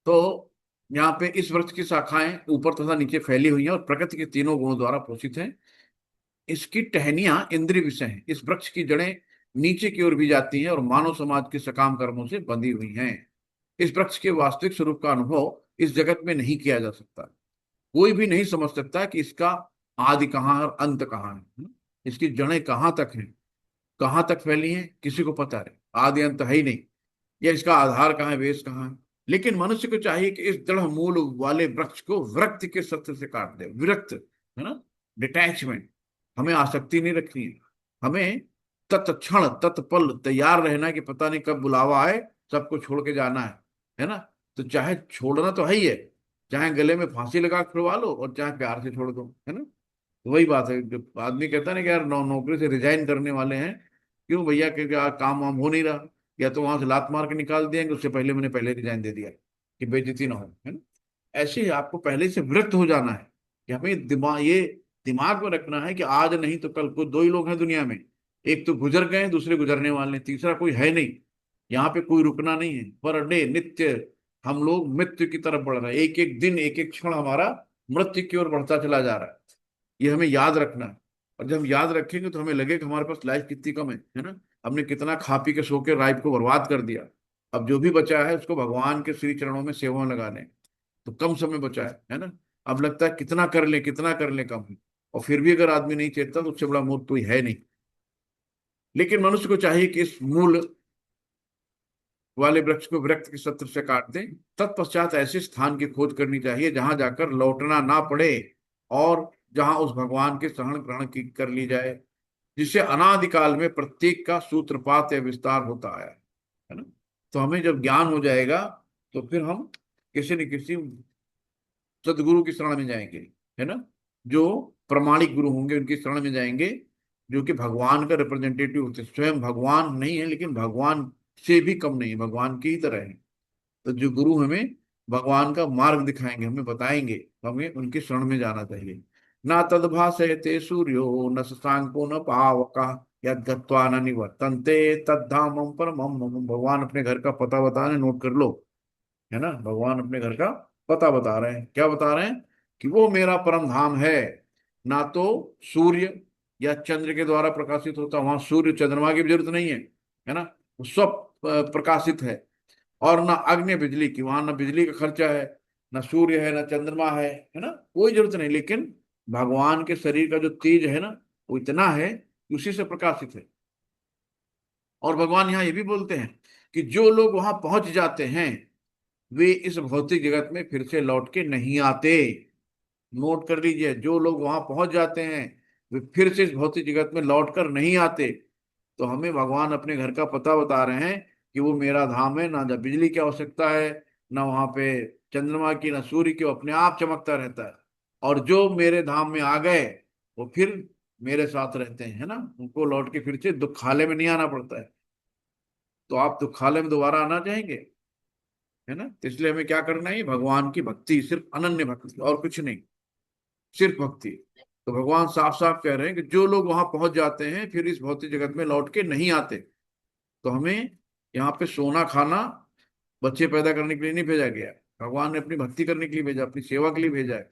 तो यहाँ पे इस वृक्ष की शाखाएं ऊपर तथा नीचे फैली हुई हैं और प्रकृति के तीनों गुणों द्वारा पोषित हैं। इसकी टहनियां इंद्रिय विषय हैं। इस वृक्ष की जड़ें नीचे की ओर भी जाती हैं और मानव समाज के सकाम कर्मों से बंधी हुई हैं। इस वृक्ष के वास्तविक स्वरूप का अनुभव इस जगत में नहीं किया जा सकता। कोई भी नहीं समझ सकता कि इसका आदि कहाँ है और अंत कहाँ है। इसकी जड़ें कहाँ तक हैं, कहाँ तक फैली हैं, किसी को पता है? आदि अंत है ही नहीं। या इसका आधार कहाँ है, बेस कहाँ है? लेकिन मनुष्य को चाहिए कि इस दृढ़ मूल वाले वृक्ष को विरक्ति के सत्य से काट दे। विरक्त, है ना, डिटैचमेंट। हमें आसक्ति नहीं रखनी है। हमें तत्क्षण तत्पल तैयार रहना है कि पता नहीं कब बुलावा आए सबको छोड़ के जाना है ना? तो चाहे छोड़ना तो है ही है, चाहे गले में फांसी लगा के छुड़वा लो और चाहे प्यार से छोड़ दो, है ना? तो वही बात है, जो आदमी कहता है ना कि यार नौकरी से रिजाइन करने वाले हैं, क्यों भैया, क्योंकि काम वाम हो नहीं रहा, या तो वहां से लात मार के निकाल दिएंगे, उससे पहले मैंने पहले रिजाइन दे दिया कि बेइज्जती ना हो, है ना? ऐसे ही आपको पहले से विरक्त हो जाना है कि हमें दिमाग में रखना है कि आज नहीं तो कल कोई दो ही लोग हैं दुनिया में, एक तो गुजर गए, दूसरे गुजरने वाले हैं, तीसरा कोई है नहीं। यहाँ पे कोई रुकना नहीं है, पर डे नित्य हम लोग मृत्यु की तरफ बढ़ रहे हैं, एक एक दिन एक एक क्षण हमारा मृत्यु की ओर बढ़ता चला जा रहा है। ये हमें याद रखना है। और जब हम याद रखेंगे तो हमें लगेगा हमारे पास लाइफ कितनी कम है ना? हमने कितना खा पी के सो के लाइफ को बर्बाद कर दिया। अब जो भी बचा है उसको भगवान के श्री चरणों में सेवा में लगा लें। तो कम समय बचा है ना? अब लगता है कितना कर ले कितना कर ले, कम है। और फिर भी अगर आदमी नहीं चेतता तो उससे बड़ा मूर्ख कोई है नहीं। लेकिन मनुष्य को चाहिए कि इस मूल वाले वृक्ष को विरक्त के सत्र से काट दें। तत्पश्चात ऐसे स्थान की खोज करनी चाहिए जहां जाकर लौटना ना पड़े, और जहां उस भगवान के शरण ग्रहण की कर ली जाए, जिससे अनादिकाल में प्रत्येक का सूत्रपात या विस्तार होता आया है ना? तो हमें जब ज्ञान हो जाएगा तो फिर हम किसी न किसी सदगुरु की शरण में जाएंगे, है ना? जो प्रमाणिक गुरु होंगे उनकी शरण में जाएंगे, जो कि भगवान का रिप्रेजेंटेटिव होते हैं। स्वयं भगवान नहीं है लेकिन भगवान से भी कम नहीं है, भगवान की ही तरह है। तो जो गुरु हमें भगवान का मार्ग दिखाएंगे, हमें बताएंगे, तो हमें उनकी शरण में जाना चाहिए। ना तद्भासयते सूर्यो न शशांको न पावका यद् गत्वा न निवर्तन्ते तद्धामं परमं मम। भगवान अपने घर का पता बता रहे हैं, नोट कर लो, है ना? भगवान अपने घर का पता बता रहे हैं। क्या बता रहे हैं? कि वो मेरा परम धाम है। ना तो सूर्य या चंद्र के द्वारा प्रकाशित होता, वहां सूर्य चंद्रमा की भी जरूरत नहीं है ना? वो सब प्रकाशित है। और ना अग्नि बिजली की, वहां ना बिजली का खर्चा है, ना सूर्य है, ना चंद्रमा है ना? कोई जरूरत नहीं। लेकिन भगवान के शरीर का जो तेज है ना, वो इतना है कि उसी से प्रकाशित है। और भगवान यहाँ ये भी बोलते हैं कि जो लोग वहां पहुंच जाते हैं वे इस भौतिक जगत में फिर से लौट के नहीं आते। नोट कर लीजिए, जो लोग वहां पहुंच जाते हैं वे फिर से इस भौतिक जगत में लौट कर नहीं आते। तो हमें भगवान अपने घर का पता बता रहे हैं कि वो मेरा धाम है, ना जब बिजली की आवश्यकता है, ना वहां पे चंद्रमा की, ना सूर्य की, वो अपने आप चमकता रहता है। और जो मेरे धाम में आ गए वो फिर मेरे साथ रहते हैं, है ना? उनको लौट के फिर से दुखालय में नहीं आना पड़ता है। तो आप दुखालय में दोबारा आना चाहेंगे, है ना? तो इसलिए हमें क्या करना है? भगवान की भक्ति, सिर्फ अनन्य भक्ति और कुछ नहीं, सिर्फ भक्ति। तो भगवान साफ साफ कह रहे हैं कि जो लोग वहां पहुंच जाते हैं फिर इस भौतिक जगत में लौट के नहीं आते। तो हमें यहाँ पे सोना खाना बच्चे पैदा करने के लिए नहीं भेजा गया, भगवान ने अपनी भक्ति करने के लिए भेजा, अपनी सेवा के लिए भेजा है।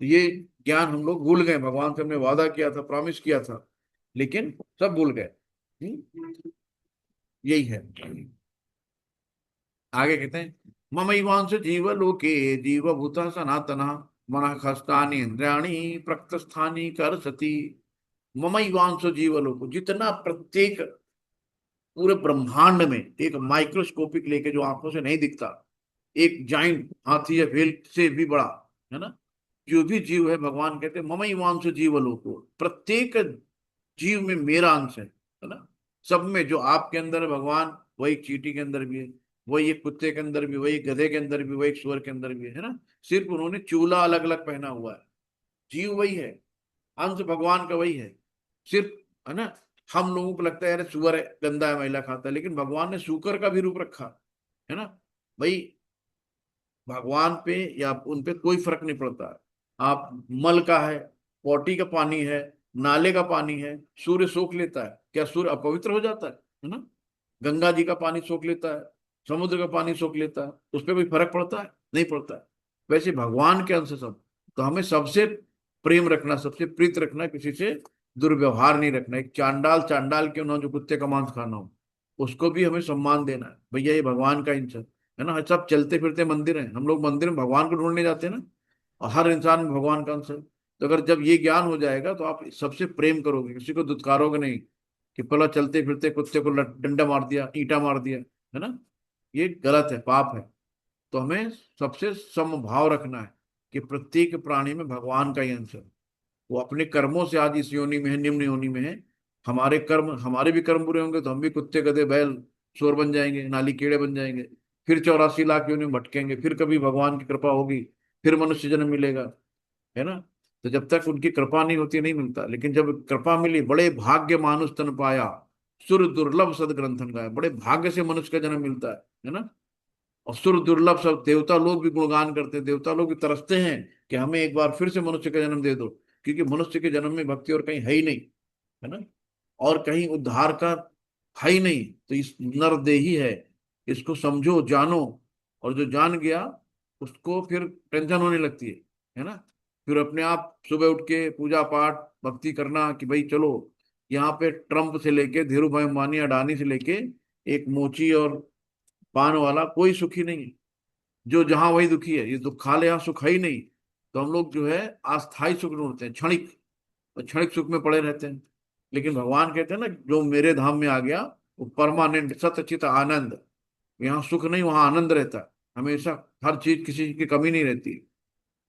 तो ये ज्ञान हम लोग भूल गए। भगवान से हमने वादा किया था, प्रॉमिस किया था, लेकिन सब भूल गए। यही है। आगे कहते हैं, ममैवांश जीव लोके जीवभूत सनातना मन खस्तानि इंद्रियाणि प्रकृतस्थानि कर सती। ममैवांश जीव लोक, जितना प्रत्येक पूरे ब्रह्मांड में एक माइक्रोस्कोपिक लेके जो आंखों से नहीं दिखता, एक जाइंट हाथी या व्हेल से भी बड़ा, है ना? जो भी जीव है, भगवान कहते हैं ममैवांश जीव लोको, प्रत्येक जीव में मेरा अंश है ना? सब में जो आपके अंदर है भगवान, वही चींटी के अंदर भी है, वही एक कुत्ते के अंदर भी, वही गधे के अंदर भी, वही एक सुअर के अंदर भी है ना? सिर्फ उन्होंने चूल्हा अलग अलग पहना हुआ है। जीव वही है, अंश भगवान का वही है सिर्फ, है ना? हम लोगों को लगता है यार सुअर है, गंदा है, मैला खाता है, लेकिन भगवान ने सूकर का भी रूप रखा है ना? भाई भगवान पे या उन पे कोई फर्क नहीं पड़ता। आप मल का है, पौटी का पानी है, नाले का पानी है, सूर्य सोख लेता है, क्या सूर्य अपवित्र हो जाता है ना? गंगा जी का पानी सोख लेता है, समुद्र का पानी सोख लेता है, उस पर कोई फर्क पड़ता है? नहीं पड़ता है। वैसे भगवान के अंश सब। तो हमें सबसे प्रेम रखना, सबसे प्रीत रखना, किसी से दुर्व्यवहार नहीं रखना। एक चांडाल चांडाल क्यों ना हो, जो कुत्ते का मांस खाना हो, उसको भी हमें सम्मान देना है। भैया ये भगवान का अंश है ना? सब चलते फिरते मंदिर हैं, हम लोग मंदिर में भगवान को ढूंढने जाते हैं ना, और हर इंसान में भगवान का अंश है। तो अगर जब ये ज्ञान हो जाएगा तो आप सबसे प्रेम करोगे, किसी को दुत्कारोगे नहीं कि पहला चलते फिरते कुत्ते को डंडा मार दिया, ईंटा मार दिया, है ना? ये गलत है, पाप है। तो हमें सबसे समभाव रखना है कि प्रत्येक प्राणी में भगवान का ही अंश है। वो अपने कर्मों से आज इस योनि में है, निम्न योनि में है। हमारे कर्म, हमारे भी कर्म बुरे होंगे तो हम भी कुत्ते गधे बैल सुअर बन जाएंगे, नाली कीड़े बन जाएंगे, फिर 84 लाख योनि में भटकेंगे, फिर कभी भगवान की कृपा होगी, फिर मनुष्य जन्म मिलेगा, है ना। तो जब तक उनकी कृपा नहीं होती नहीं मिलता, लेकिन जब कृपा मिली, बड़े भाग्य मानुष तन पाया, सुर दुर्लभ सदग्रंथन गाया, बड़े भाग्य से मनुष्य का जन्म मिलता है ना। और सुर दुर्लभ सब देवता लोग भी गुणगान करते हैं, देवता लोग भी तरसते हैं कि हमें एक बार फिर से मनुष्य का जन्म दे दो, क्योंकि मनुष्य के जन्म में भक्ति और कहीं है ही नहीं, है ना, और कहीं उद्धार का है ही नहीं। तो इस नरदेही है, इसको समझो जानो, और जो जान गया उसको फिर टेंशन होने लगती है ना। फिर अपने आप सुबह उठ के पूजा पाठ भक्ति करना कि भाई चलो, यहाँ पे ट्रम्प से लेके धीरू भाई अंबानी अडानी से लेके एक मोची और पान वाला कोई सुखी नहीं है, जो जहां वही दुखी है। ये दुख खा ले, यहाँ सुख है ही नहीं। तो हम लोग जो है अस्थाई सुख ढूंढते हैं, क्षणिक, और क्षणिक सुख में पड़े रहते हैं। लेकिन भगवान कहते हैं ना, जो मेरे धाम में आ गया वो परमानेंट सतचित आनंद, यहाँ सुख नहीं वहां आनंद रहता है हमेशा। हर चीज, किसी चीज की कमी नहीं रहती,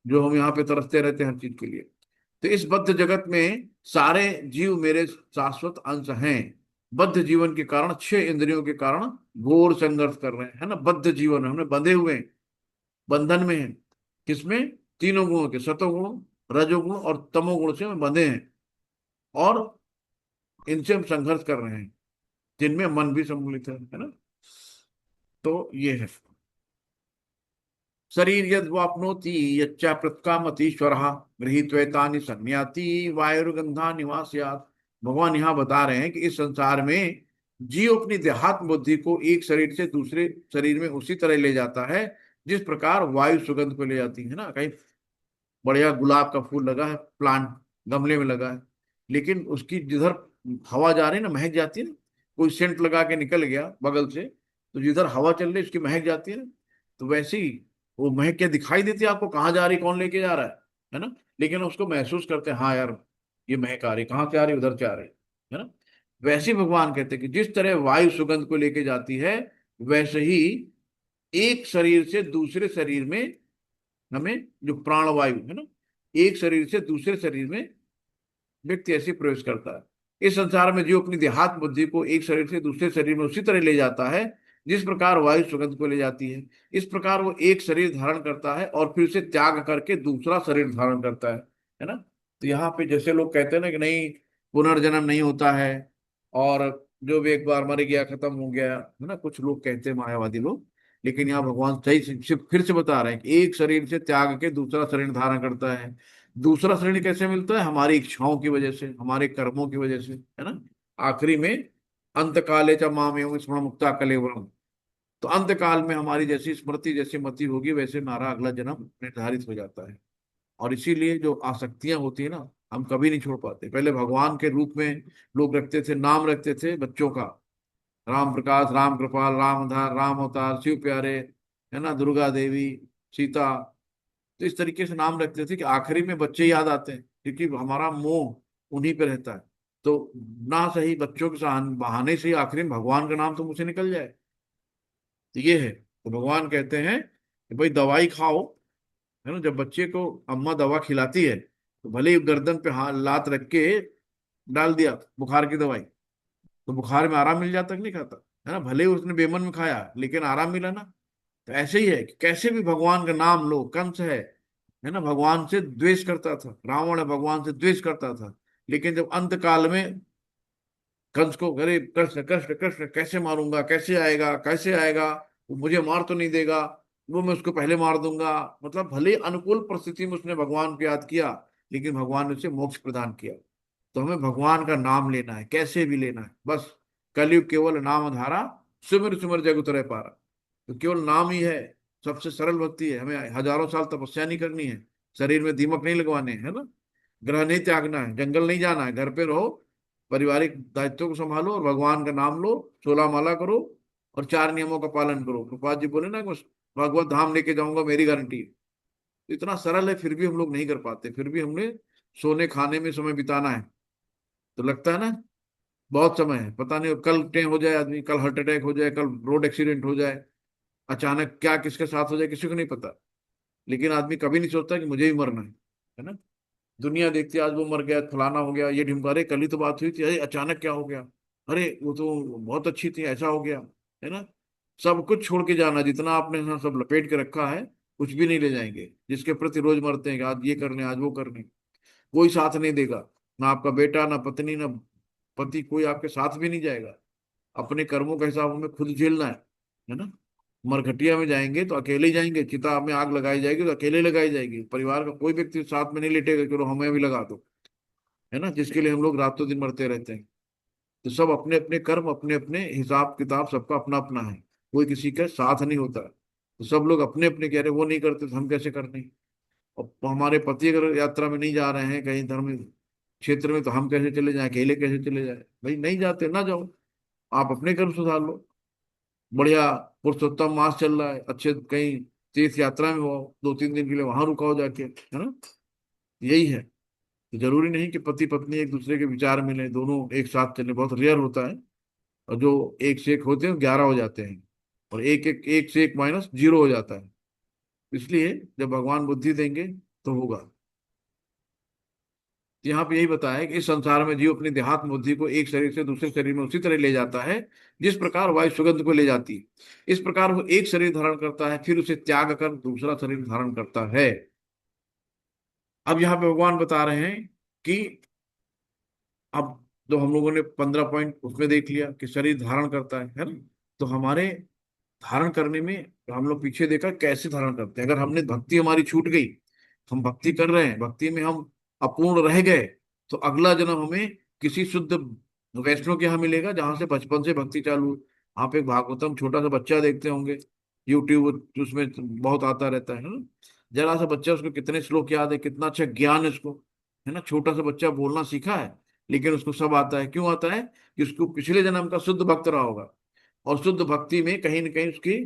जो हम यहाँ पे तरसते रहते हैं हर चीज के लिए। तो इस बद्ध जगत में सारे जीव मेरे शाश्वत अंश हैं। बद्ध जीवन के कारण, 6 इंद्रियों के कारण घोर संघर्ष कर रहे हैं, है ना। बद्ध जीवन है, हमने बंधे हुए हैं, बंधन में हैं। किसमें? तीनों गुणों के, सतोगुण, रजोगुण और तमोगुण से हम बंधे हैं, और इनसे हम संघर्ष कर रहे हैं, जिनमें मन भी सम्मिलित है ना। तो ये है, शरीर यद वाप्नोति यच्चा प्रत्कामतीश्वरः गृहीत्वैतानि संयाति वायुर्गंधा निवास्यात्। भगवान यहाँ बता रहे हैं कि इस संसार में जीव अपनी देहात्म बुद्धि को एक शरीर से दूसरे शरीर में उसी तरह ले जाता है, जिस प्रकार वायु सुगंध को ले जाती है ना। कहीं बढ़िया गुलाब का फूल लगा है, प्लांट गमले में लगा है, लेकिन उसकी जिधर हवा जा रही है ना, महक जाती है ना। कोई सेंट लगा के निकल गया बगल से, तो जिधर हवा चल रही है उसकी महक जाती है ना। तो वैसे ही वो महक क्या दिखाई देती है आपको, कहाँ जा रही, कौन लेके जा रहा है ना। लेकिन उसको महसूस करते हैं, हाँ यार ये महक आ रही, कहाँ से आ रही, उधर से आ रही है ना। वैसे ही भगवान कहते हैं कि जिस तरह वायु सुगंध को लेके जाती है, वैसे ही एक शरीर से दूसरे शरीर में हमें, जो प्राणवायु है ना, एक शरीर से दूसरे शरीर में व्यक्ति ऐसे प्रवेश करता है। इस संसार में जो अपनी देहात्म बुद्धि को एक शरीर से दूसरे शरीर में उसी तरह ले जाता है, जिस प्रकार वायु सुगंध को ले जाती है, इस प्रकार वो एक शरीर धारण करता है और फिर उसे त्याग करके दूसरा शरीर धारण करता है ना। तो यहाँ पे जैसे लोग कहते हैं ना कि नहीं, पुनर्जन्म नहीं होता है, और जो भी एक बार मर गया खत्म हो गया, है ना, कुछ लोग कहते हैं मायावादी लोग। लेकिन यहाँ भगवान सही फिर से बता रहे हैं कि एक शरीर से त्याग के दूसरा शरीर धारण करता है। दूसरा शरीर कैसे मिलता है? हमारी इच्छाओं की वजह से, हमारे कर्मों की वजह से, है ना। आखिरी में अंत काले च माम एवं स्मरण मुक्ता कलेवरम। तो अंत काल में हमारी जैसी स्मृति, जैसी मति होगी, वैसे हमारा अगला जन्म निर्धारित हो जाता है। और इसीलिए जो आसक्तियां होती है ना, हम कभी नहीं छोड़ पाते। पहले भगवान के रूप में लोग रखते थे, नाम रखते थे बच्चों का, राम प्रकाश, राम कृपाल, राम आधार, राम अवतार, शिव प्यारे, है ना, दुर्गा देवी, सीता। तो इस तरीके से नाम रखते थे कि आखिरी में बच्चे याद आते हैं, क्योंकि हमारा मोह उन्हीं पे रहता है। तो ना सही बच्चों के बहाने से ही आखिरी में भगवान का नाम तो मुझसे निकल जाए। तो ये है। तो भगवान कहते हैं कि भाई दवाई खाओ, है ना। जब बच्चे को अम्मा दवा खिलाती है, तो भले ही गर्दन पे हाथ लात रख के डाल दिया बुखार की दवाई, तो बुखार में आराम मिल जाता कि नहीं खाता, है ना। भले ही उसने बेमन में खाया, लेकिन आराम मिला ना। तो ऐसे ही है कि कैसे भी भगवान का नाम लो। कंस है ना, भगवान से द्वेष करता था, रावण है भगवान से द्वेष करता था। लेकिन जब अंत काल में कंस को, अरे कृष्ण कृष्ण कृष्ण, कैसे मारूंगा, कैसे आएगा, कैसे आएगा, वो मुझे मार तो नहीं देगा, वो मैं उसको पहले मार दूंगा। मतलब भले अनुकूल परिस्थिति में उसने भगवान को याद किया, लेकिन भगवान ने उसे मोक्ष प्रदान किया। तो हमें भगवान का नाम लेना है, कैसे भी लेना है बस। कलयुग केवल नाम धारा, सुमिर सुमिर जग उतरे पारा। तो केवल नाम ही है, सबसे सरल भक्ति है। हमें हजारों साल तपस्या नहीं करनी है, शरीर में दीमक नहीं लगवाने, है ना, ग्रह नहीं त्यागना है, जंगल नहीं जाना है, घर पे रहो, पारिवारिक दायित्वों को संभालो और भगवान का नाम लो, 16 माला करो, और 4 नियमों का पालन करो। प्रभुपाद जी बोले ना कि मैं भगवत धाम लेके जाऊंगा, मेरी गारंटी है। तो इतना सरल है, फिर भी हम लोग नहीं कर पाते। फिर भी हमने सोने खाने में समय बिताना है, तो लगता है ना बहुत समय है। पता नहीं कल टे हो जाए आदमी, कल हार्ट अटैक हो जाए, कल रोड एक्सीडेंट हो जाए, अचानक क्या किसके साथ हो जाए किसी को नहीं पता। लेकिन आदमी कभी नहीं सोचता कि मुझे ही मरना है ना। दुनिया देखती है, आज वो मर गया, फलाना हो गया, ये ढिमका, अरे कल ही तो बात हुई थी, अरे अचानक क्या हो गया, अरे वो तो बहुत अच्छी थी, ऐसा हो गया। है ना। सब कुछ छोड़ के जाना, जितना आपने यहाँ सब लपेट के रखा है कुछ भी नहीं ले जाएंगे। जिसके प्रति रोज मरते हैं कि आज ये करने आज वो करने, कोई साथ नहीं देगा। ना आपका बेटा, ना पत्नी, ना पति, कोई आपके साथ भी नहीं जाएगा। अपने कर्मों का हिसाब हमें खुद झेलना है ना। मरघटिया में जाएंगे तो अकेले ही जाएंगे, चिता में आग लगाई जाएगी तो अकेले लगाई जाएगी, परिवार का कोई व्यक्ति साथ में नहीं लेटेगा चलो हमें भी लगा दो, है ना, जिसके लिए हम लोग रातों दिन मरते रहते हैं। तो सब अपने अपने कर्म, अपने अपने हिसाब किताब, सबका अपना अपना है, कोई किसी के साथ नहीं होता। तो सब लोग अपने अपने कह रहे वो नहीं करते तो हम कैसे करने। और हमारे पति अगर यात्रा में नहीं जा रहे हैं कहीं धर्म क्षेत्र में, तो हम कैसे चले जाएं, अकेले कैसे चले जाए। भाई नहीं जाते ना जाओ, आप अपने कर्म सुधार लो। बढ़िया पुरुषोत्तम मास चल रहा है, अच्छे कहीं तीर्थ यात्रा में हो, 2-3 दिन के लिए वहां रुकाओ जाके, है ना। यही है। तो जरूरी नहीं कि पति पत्नी एक दूसरे के विचार मिले, दोनों एक साथ चले, बहुत रेयर होता है। और जो एक से एक होते हैं 11 हो जाते हैं, और एक से एक माइनस 0 हो जाता है। इसलिए जब भगवान बुद्धि देंगे तो होगा। यहाँ पे यही बताया है कि इस संसार में जीव अपनी देहात्म बुद्धि को एक शरीर से दूसरे शरीर में उसी तरह ले जाता है जिस प्रकार वायु सुगंध को ले जाती है। इस प्रकार वो एक शरीर धारण करता है, फिर उसे त्याग कर दूसरा शरीर धारण करता है। अब यहाँ पे भगवान बता रहे हैं कि अब जो हम लोगों ने 15 पॉइंट उसमें देख लिया कि शरीर धारण करता है ना। तो हमारे धारण करने में हम लोग पीछे देखा कैसे धारण करते हैं। अगर हमने भक्ति हमारी छूट गई, हम भक्ति कर रहे हैं, भक्ति में हम अपूर्ण रह गए, तो अगला जन्म हमें किसी शुद्ध वैष्णव के यहाँ मिलेगा जहां से बचपन से भक्ति चालू। आप एक भागवतम छोटा सा बच्चा देखते होंगे यूट्यूब, उसमें बहुत आता रहता है ना। जरा सा बच्चा, उसको कितने श्लोक याद है, कितना अच्छा ज्ञान है उसको, है ना। छोटा सा बच्चा बोलना सीखा है लेकिन उसको सब आता है। क्यों आता है? कि उसको पिछले जन्म का शुद्ध भक्त रहा होगा, और शुद्ध भक्ति में कहीं ना कहीं उसकी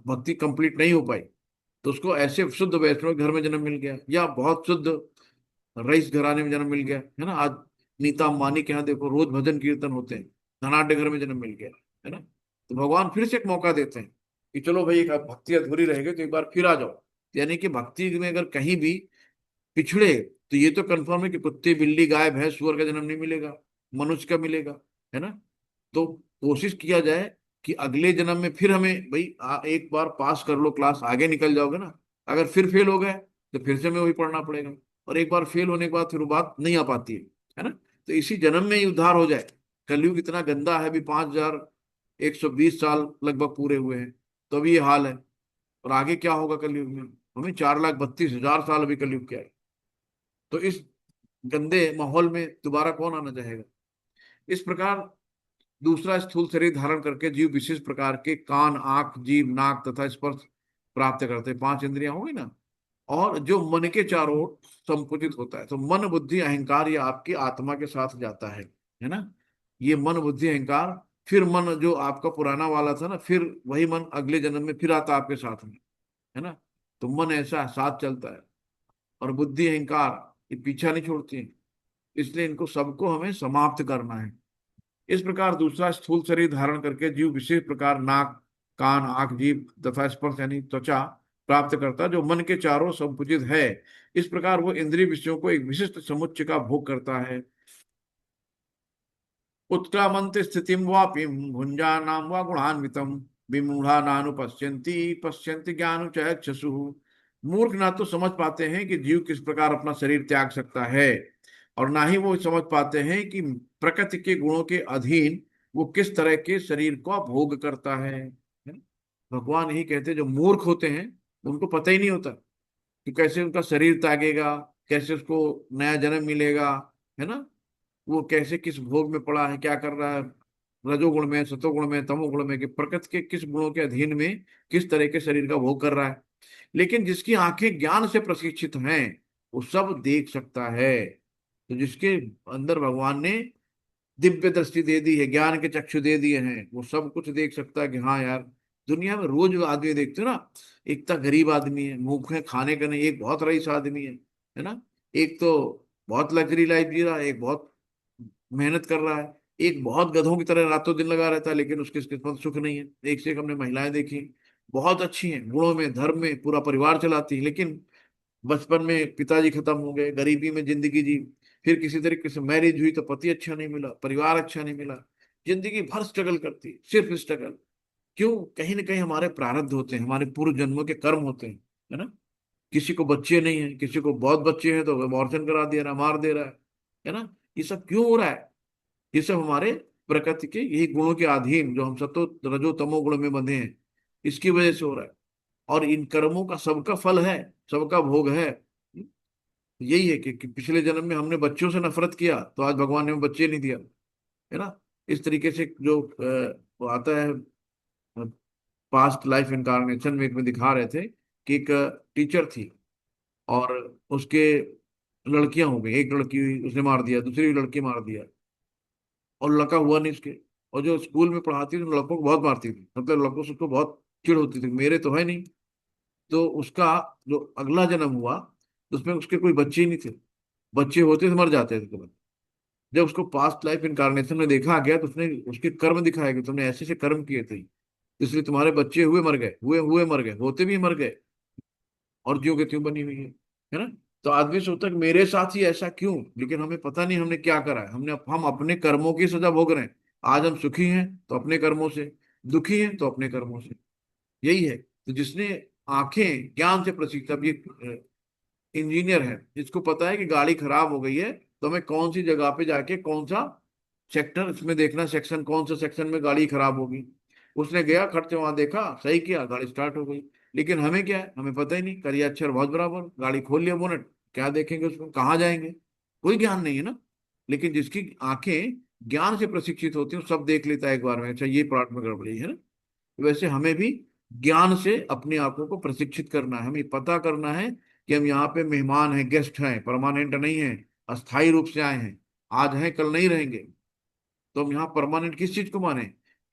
भक्ति कंप्लीट नहीं हो पाई, तो उसको ऐसे शुद्ध वैष्णव घर में जन्म मिल गया, या बहुत शुद्ध रईस घराने में जन्म मिल गया, है ना। आज नीता अंबानी के यहाँ देखो रोज भजन कीर्तन होते हैं, धनाढ़ घर में जन्म मिल गया, है ना। तो भगवान फिर से एक मौका देते हैं कि चलो भाई, एक भक्ति अधूरी रहेगी तो एक बार फिर आ जाओ। यानी कि भक्ति में अगर कहीं भी पिछड़े तो ये तो कंफर्म है कि कुत्ते बिल्ली गाय भैंस सूअर का जन्म नहीं मिलेगा, मनुष्य का मिलेगा, है ना। तो कोशिश किया जाए कि अगले जन्म में फिर हमें भाई एक बार पास कर लो क्लास, आगे निकल जाओगे ना। अगर फिर फेल हो गए तो फिर से हमें वही पढ़ना पड़ेगा, और एक बार फेल होने के बाद फिर वो बात नहीं आ पाती है ना। तो इसी जन्म में ही उद्धार हो जाए। कलयुग इतना गंदा है, अभी 5120 साल लगभग पूरे हुए हैं तो अभी ये हाल है। और आगे क्या होगा कलयुग में, हमें 4,32,000 साल अभी कलयुग क्या है। तो इस गंदे माहौल में दोबारा कौन आना चाहेगा। इस प्रकार दूसरा स्थूल शरीर धारण करके जीव विशेष प्रकार के कान, आंख, जीभ, नाक तथा स्पर्श प्राप्त करते हैं। 5 इंद्रियां होगी ना। और जो मन के चारों ओर संकुचित होता है, तो मन, बुद्धि, अहंकार ये आपकी आत्मा के साथ जाता है ना। ये मन, बुद्धि, अहंकार, फिर मन जो आपका पुराना वाला था ना, फिर वही मन अगले जन्म में फिर आता आपके साथ में, है ना। तो मन ऐसा साथ चलता है, और बुद्धि अहंकार ये पीछा नहीं छोड़ती है। इसलिए इनको सबको हमें समाप्त करना है। इस प्रकार दूसरा स्थूल शरीर धारण करके जीव विशेष प्रकार नाक, कान, आंख, जीभ तथा स्पर्श यानी त्वचा प्राप्त करता है, जो मन के चारों संकुचित है। इस प्रकार वो इंद्रिय विषयों को एक विशिष्ट समुच्चय का भोग करता है। उत्क्रामंत स्थितिम वापिम भुंजानाम व गुणान्वितम विमूढ़ा नानुपश्यन्ति पश्यन्ति ज्ञानुचक्षुषु। मूर्ख ना तो समझ पाते हैं कि जीव किस प्रकार अपना शरीर त्याग सकता है, और ना ही वो समझ पाते हैं कि प्रकृति के गुणों के अधीन वो किस तरह के शरीर को भोग करता है ना? भगवान यही कहते हैं, जो मूर्ख होते हैं उनको पता ही नहीं होता कि कैसे उनका शरीर त्यागेगा, कैसे उसको नया जन्म मिलेगा, है ना। वो कैसे किस भोग में पड़ा है, क्या कर रहा है, रजोगुण में, सतोगुण में, तमोगुण में, कि प्रकृति के किस गुणों के अधीन में किस तरह के शरीर का भोग कर रहा है। लेकिन जिसकी आंखें ज्ञान से प्रशिक्षित हैं वो सब देख सकता है। तो जिसके अंदर भगवान ने दिव्य दृष्टि दे दी है, ज्ञान के चक्षु दे दिए हैं, वो सब कुछ देख सकता है कि हाँ यार, दुनिया में रोज आदमी देखते हो ना, एक तो गरीब आदमी है, मुंह है खाने का नहीं, एक बहुत रईस आदमी है ना। एक तो बहुत लग्जरी लाइफ जी रहा है, एक बहुत मेहनत कर रहा है, एक बहुत गधों की तरह रातों दिन लगा रहता है, लेकिन उसकी किस्मत सुख नहीं है। एक से एक हमने महिलाएं देखी, बहुत अच्छी हैं गुणों में, धर्म में, पूरा परिवार चलाती है, लेकिन बचपन में पिताजी खत्म हो गए, गरीबी में जिंदगी जी, फिर किसी तरीके से मैरिज हुई तो पति अच्छा नहीं मिला, परिवार अच्छा नहीं मिला, जिंदगी भर स्ट्रगल करती है, सिर्फ स्ट्रगल। क्यों? कहीं ना कहीं हमारे प्रारब्ध होते हैं, हमारे पूर्व जन्मों के कर्म होते हैं, है ना। किसी को बच्चे नहीं है, किसी को बहुत बच्चे हैं तो अबॉर्शन करा दे रहा, मार दे रहा है ना। ये सब क्यों हो रहा है? ये सब हमारे प्रकृति के यही गुणों के अधीन, जो हम सतो रजो तमो गुण में बंधे हैं, इसकी वजह से हो रहा है। और इन कर्मों का सबका फल है, सबका भोग है। यही है कि पिछले जन्म में हमने बच्चों से नफरत किया तो आज भगवान ने हमें बच्चे नहीं दिया, है ना। इस तरीके से जो वो आता है, पास्ट लाइफ इनकारनेशन में, एक में दिखा रहे थे कि एक टीचर थी और उसके लड़कियां हो गई, एक लड़की उसने मार दिया, दूसरी लड़की मार दिया, और लड़का हुआ नहीं उसके। और जो स्कूल में पढ़ाती थी, लड़कों को बहुत मारती थी, मतलब लड़कों से उसको बहुत चिढ़ होती थी, मेरे तो है नहीं। तो उसका जो अगला जन्म हुआ, उसमें उसके कोई बच्चे ही नहीं थे, बच्चे होते थे मर जाते थे तुरंत। जब उसको पास्ट लाइफ इनकारनेशन में देखा गया तो उसने उसके कर्म दिखाए कि तुमने ऐसे ऐसे कर्म किए थे, इसलिए तुम्हारे बच्चे हुए मर गए, हुए हुए मर गए, होते भी मर गए, और ज्यों के त्यों बनी हुई है ना। तो आदमी सोचता है कि मेरे साथ ही ऐसा क्यों, लेकिन हमें पता नहीं हमने क्या करा है। हम अपने कर्मों की सजा भोग रहे हैं। आज हम सुखी हैं तो अपने कर्मों से, दुखी हैं तो अपने कर्मों से। यही है। तो जिसने आंखें ज्ञान से प्रसिद्ध, अब ये इंजीनियर है, जिसको पता है कि गाड़ी खराब हो गई है तो हमें कौन सी जगह पे जाके कौन सा सेक्टर इसमें देखना, सेक्शन कौन सा सेक्शन में गाड़ी खराब होगी, उसने गया खर्च से वहां देखा, सही किया, गाड़ी स्टार्ट हो गई। लेकिन हमें क्या है, हमें पता ही नहीं, करिए अक्षर बहुत बराबर, गाड़ी खोल लिया बोनट, क्या देखेंगे उसमें, कहाँ जाएंगे, कोई ज्ञान नहीं है ना। लेकिन जिसकी आंखें ज्ञान से प्रशिक्षित होती हैं वो सब देख लेता है एक बार में, अच्छा ये प्लॉट में गड़बड़ी है ना। वैसे हमें भी ज्ञान से अपने आंखों को प्रशिक्षित करना है, हमें पता करना है कि हम यहाँ पे मेहमान हैं, गेस्ट हैं, परमानेंट नहीं है, अस्थायी रूप से आए हैं, आज हैं कल नहीं रहेंगे। तो हम यहाँ परमानेंट किस चीज को माने,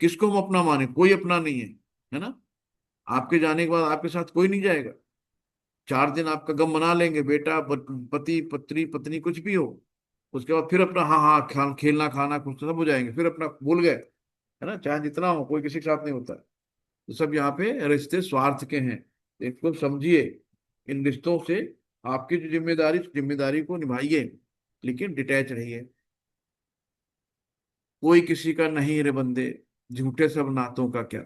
किसको हम अपना माने? कोई अपना नहीं है ना। आपके जाने के बाद आपके साथ कोई नहीं जाएगा। 4 दिन आपका गम मना लेंगे, बेटा पति पत्नी पत्नी कुछ भी हो, उसके बाद फिर अपना हाँ हाँ खेलना खाना कुछ सब हो जाएंगे, फिर अपना भूल गए, है ना। चाहे जितना हो, कोई किसी के साथ नहीं होता। तो सब यहाँ पे रिश्ते स्वार्थ के हैं। इसको समझिए, इन रिश्तों से आपकी जो जिम्मेदारी, जिम्मेदारी को निभाइए, लेकिन डिटैच रहिए। कोई किसी का नहीं रे बंदे, झूठे सब नातों का क्या,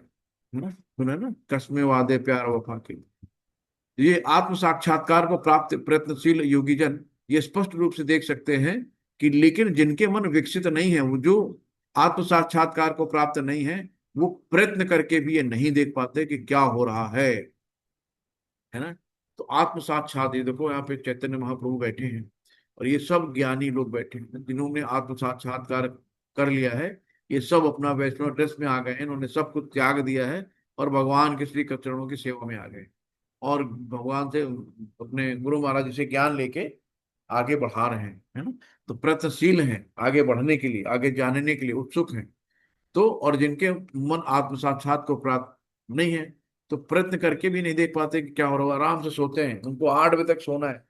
है ना। सुना ना, कसमें वादे प्यार वफा के। ये आत्म साक्षात्कार को प्राप्त प्रयत्नशील योगी जन ये स्पष्ट रूप से देख सकते हैं कि, लेकिन जिनके मन विकसित नहीं है, वो जो आत्म साक्षात्कार को प्राप्त नहीं है, वो प्रयत्न करके भी ये नहीं देख पाते कि क्या हो रहा है ना। तो आत्म साक्षात, ये देखो यहाँ पे चैतन्य महाप्रभु बैठे हैं और ये सब ज्ञानी लोग बैठे हैं जिन्होंने आत्म साक्षात्कार कर लिया है। ये सब अपना वैष्णव ड्रेस में आ गए हैं, इन्होंने सब कुछ त्याग दिया है और भगवान के श्री चरणों की सेवा में आ गए, और भगवान से अपने गुरु महाराज जी से ज्ञान लेके आगे बढ़ा रहे हैं, है ना। तो प्रयत्नशील हैं आगे बढ़ने के लिए, आगे जानने के लिए उत्सुक हैं। तो और जिनके मन आत्म साक्षात को प्राप्त नहीं है, तो प्रयत्न करके भी नहीं देख पाते कि क्या हो रहा है, आराम से सोते हैं। उनको 8 बजे तक सोना है,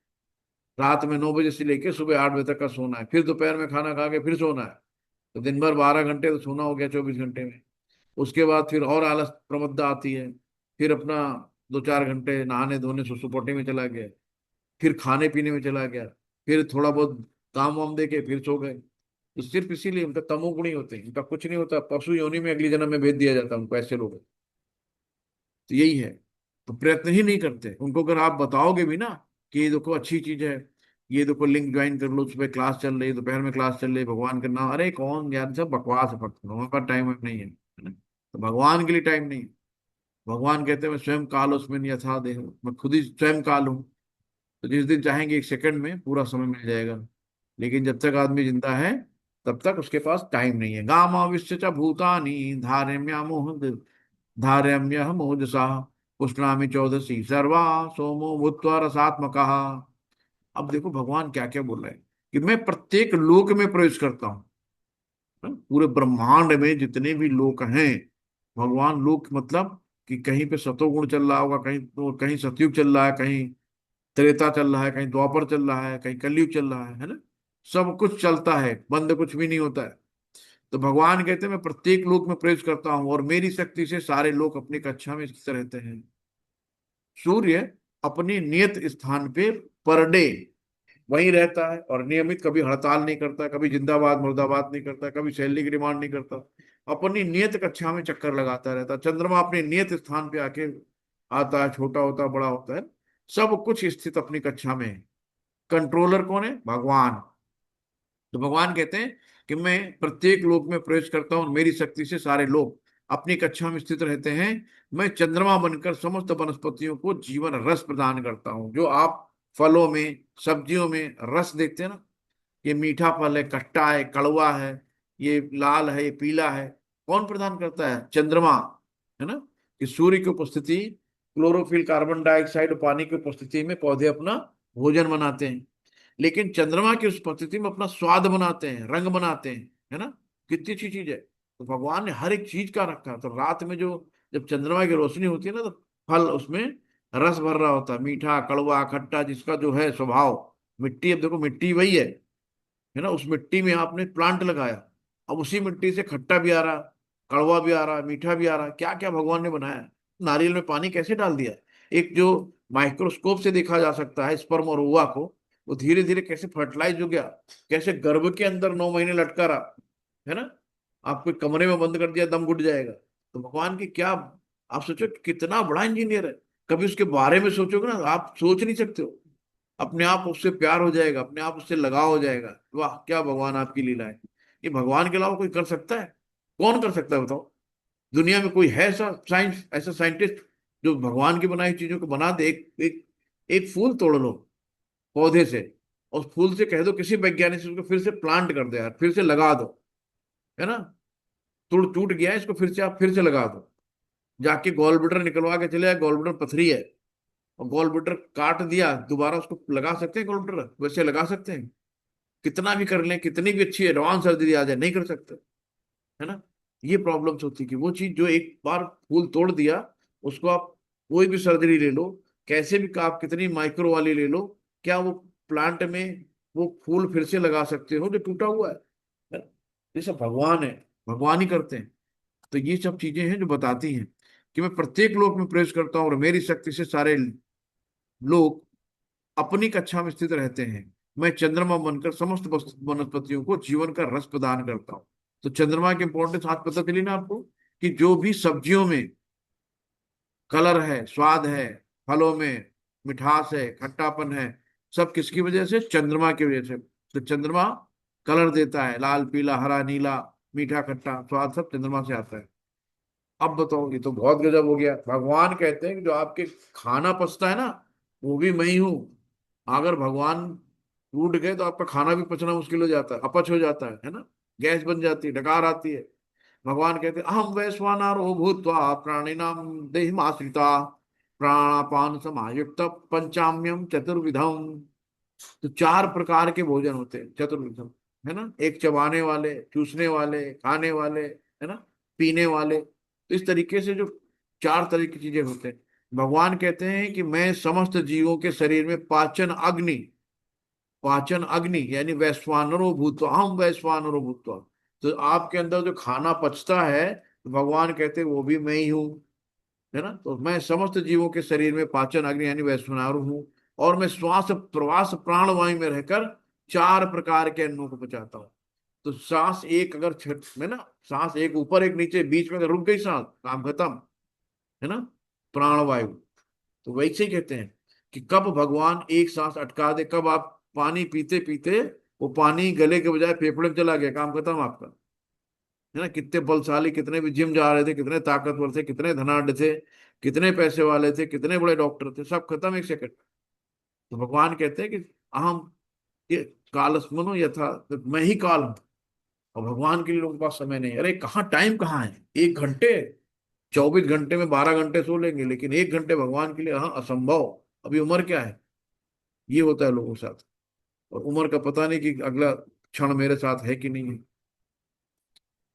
रात में 9 बजे से लेके सुबह 8 बजे तक का सोना है, फिर दोपहर में खाना खा के फिर सोना है। तो दिन भर 12 घंटे तो सोना हो गया 24 घंटे में। उसके बाद फिर और आलस प्रमद्दा आती है, फिर अपना 2-4 घंटे नहाने धोने सुसुपोटी में चला गया, फिर खाने पीने में चला गया, फिर थोड़ा बहुत काम वाम देके फिर सो गए। तो सिर्फ इसीलिए उनका तमोगुणी होते हैं, उनका कुछ नहीं होता, पशु योनि में अगली जन्म में भेज दिया जाता है उनको, ऐसे लोग हैं। तो यही है। तो प्रयत्न ही नहीं करते। उनको अगर आप बताओगे भी ना कि ये देखो अच्छी चीज है, ये देखो लिंक ज्वाइन कर लो, सुबह क्लास चल रही, दोपहर में क्लास चल रही, भगवान का नाम, अरे कौन यार, सब बकवास है, भगवान का टाइम नहीं है ना? तो भगवान के लिए टाइम नहीं है। भगवान कहते हैं मैं स्वयं काल उसमें यथा देह, मैं खुद ही स्वयं काल हूँ। तो जिस दिन चाहेंगे 1 सेकंड में पूरा समय मिल जाएगा। लेकिन जब तक आदमी जिंदा है तब तक उसके पास टाइम नहीं है। गामाविश्य च भूतानि धार्यम्य मोजसा पुष्णामि चौदसी सर्वा सोमो भूत्वा रसात्मका। अब देखो भगवान क्या क्या बोल रहे हैं कि मैं प्रत्येक लोक में प्रवेश करता हूँ। पूरे ब्रह्मांड में जितने भी लोक हैं, भगवान लोक मतलब कि कहीं पे सतोगुण चल रहा होगा, कहीं तो कहीं सतयुग चल रहा है, कहीं त्रेता चल रहा है, कहीं द्वापर चल रहा है, कहीं कलयुग चल रहा है ना। सब कुछ चलता है, बंद कुछ भी नहीं होता है। तो भगवान कहते हैं मैं प्रत्येक लोक में प्रवेश करता हूँ और मेरी शक्ति से सारे लोग अपनी कक्षा में स्थित रहते हैं। सूर्य अपने नियत स्थान पे पर डे वहीं रहता है और नियमित, कभी हड़ताल नहीं करता, कभी जिंदाबाद मुर्दाबाद नहीं करता, कभी सैलरी की डिमांड नहीं करता। अपनी नियत कक्षा में चक्कर लगाता रहता है। चंद्रमा अपने नियत स्थान पे आके आता है, छोटा होता है, बड़ा होता है, सब कुछ स्थित अपनी कक्षा में है। कंट्रोलर कौन है? भगवान। तो भगवान कहते हैं कि मैं प्रत्येक लोक में प्रवेश करता हूँ, मेरी शक्ति से सारे लोग अपनी कक्षा में स्थित रहते हैं। मैं चंद्रमा बनकर समस्त वनस्पतियों को जीवन रस प्रदान करता हूँ। जो आप फलों में, सब्जियों में रस देखते हैं ना, ये मीठा फल है, खट्टा है, कड़वा है, ये लाल है, ये पीला है, कौन प्रदान करता है? चंद्रमा। है ना? कि सूर्य की उपस्थिति, क्लोरोफिल, कार्बन डाइऑक्साइड और पानी की उपस्थिति में पौधे अपना भोजन बनाते हैं। लेकिन चंद्रमा की उपस्थिति में अपना स्वाद बनाते हैं, रंग बनाते हैं। है ना? कितनी अच्छी चीज है। तो भगवान ने हर एक चीज का रखा है। तो रात में जो जब चंद्रमा की रोशनी होती है ना, तो फल उसमें रस भर रहा होता है, मीठा, कड़वा, खट्टा, जिसका जो है स्वभाव। मिट्टी, अब देखो मिट्टी वही है ना, उस मिट्टी में आपने प्लांट लगाया, अब उसी मिट्टी से खट्टा भी आ रहा, कड़वा भी आ रहा, मीठा भी आ रहा, क्या क्या भगवान ने बनाया है। नारियल में पानी कैसे डाल दिया है। एक जो माइक्रोस्कोप से देखा जा सकता है स्पर्म और ओवा को, वो धीरे धीरे कैसे फर्टिलाइज हो गया, कैसे गर्भ के अंदर 9 महीने लटका रहा। है ना? आपको एक कमरे में बंद कर दिया, दम घुट जाएगा। तो भगवान की क्या, आप सोचो कितना बड़ा इंजीनियर है। कभी उसके बारे में सोचोगे ना, आप सोच नहीं सकते हो। अपने आप उससे प्यार हो जाएगा, अपने आप उससे लगाव हो जाएगा। वाह, क्या भगवान आपकी लीला है। ये भगवान के अलावा कोई कर सकता है? कौन कर सकता है बताओ? दुनिया में कोई है ऐसा साइंस, ऐसा साइंटिस्ट जो भगवान की बनाई चीजों को बना दे? एक एक एक फूल तोड़ लो पौधे से, और फूल से कह दो किसी वैज्ञानिक से उसको फिर से प्लांट कर दो यार, फिर से लगा दो। है ना? तुड़ टूट गया है, इसको फिर से आप फिर से लगा दो। जाके गॉल ब्लैडर निकलवा के चले आए, गॉल ब्लैडर पथरी है, और गॉल ब्लैडर काट दिया, दोबारा उसको लगा सकते हैं? गॉल ब्लैडर वैसे लगा सकते हैं? कितना भी कर लें, कितनी भी अच्छी एडवांस सर्जरी आ जाए, नहीं कर सकते। है ना? ये प्रॉब्लम्स होती है कि वो चीज जो एक बार फूल तोड़ दिया, उसको आप कोई भी सर्जरी ले लो, कैसे भी आप कितनी माइक्रो वाली ले लो, क्या वो प्लांट में वो फूल फिर से लगा सकते हो जो टूटा हुआ है? है ना? ये सब भगवान है, भगवान ही करते हैं। तो ये सब चीजें हैं जो बताती हैं कि मैं प्रत्येक लोक में प्रवेश करता हूँ और मेरी शक्ति से सारे लोग अपनी कक्षा में स्थित रहते हैं। मैं चंद्रमा बनकर समस्त वनस्पतियों को जीवन का रस प्रदान करता हूँ। तो चंद्रमा की इंपॉर्टेंस आज पता चली ना आपको, कि जो भी सब्जियों में कलर है, स्वाद है, फलों में मिठास है, खट्टापन है, सब किसकी वजह से? चंद्रमा की वजह से। तो चंद्रमा कलर देता है, लाल, पीला, हरा, नीला, मीठा, खट्टा, स्वाद सब चंद्रमा से आता है। अब बताओ, ये तो बहुत गजब हो गया। भगवान कहते हैं कि जो आपके खाना पचता है ना, वो भी मैं ही हूं। अगर भगवान टूट गए तो आपका खाना भी पचना मुश्किल हो जाता है, अपच हो जाता है ना, गैस बन जाती है, डकार आती है। भगवान कहते हैं अहम वैश्वानरो भूत्वा प्राणिनाम देहिमाश्रिता प्राणापान समायुक्त पंचाम्यम चतुर्विधम। तो 4 प्रकार के भोजन होते हैं, चतुर्विधम। है ना? एक चबाने वाले, चूसने वाले, खाने वाले, है ना, पीने वाले। तो इस तरीके से जो 4 तरह की चीजें होते हैं, भगवान कहते हैं कि मैं समस्त जीवों के शरीर में पाचन अग्नि, पाचन अग्नि यानी वैश्वानरो भूत्वा, हम वैश्वानरो भूत्वा। तो आपके अंदर जो खाना पचता है, तो भगवान कहते हैं वो भी मैं ही हूँ। है ना? तो मैं समस्त जीवों के शरीर में पाचन अग्नि यानी वैश्वानर हूँ। और मैं श्वास प्रवास प्राणवायु में रहकर 4 प्रकार के अन्नों को पचाता हूँ। तो सांस एक अगर छट में ना, सांस एक ऊपर एक नीचे, बीच में अगर रुक गई सांस, काम खत्म। है ना? प्राणवायु। तो वैसे ही कहते हैं कि कब भगवान एक सांस अटका दे, कब आप पानी पीते पीते वो पानी गले के बजाय फेफड़े में चला गया, काम खत्म आपका। है ना? कितने बलशाली, कितने भी जिम जा रहे थे, कितने ताकतवर थे, कितने धनाढ़ थे, कितने पैसे वाले थे, कितने बड़े डॉक्टर थे, सब खत्म एक सेकंड। तो भगवान कहते हैं कि अहम, ये कालस्मनो यथा, तो मैं ही काल हूं। और भगवान के लिए लोगों के पास समय नहीं। अरे कहाँ, टाइम कहाँ है? 1 घंटे, 24 घंटे में 12 घंटे सो लेंगे, लेकिन 1 घंटे भगवान के लिए, हाँ, असंभव। अभी उम्र क्या है? ये होता है लोगों के साथ। और उम्र का पता नहीं कि अगला क्षण मेरे साथ है कि नहीं है।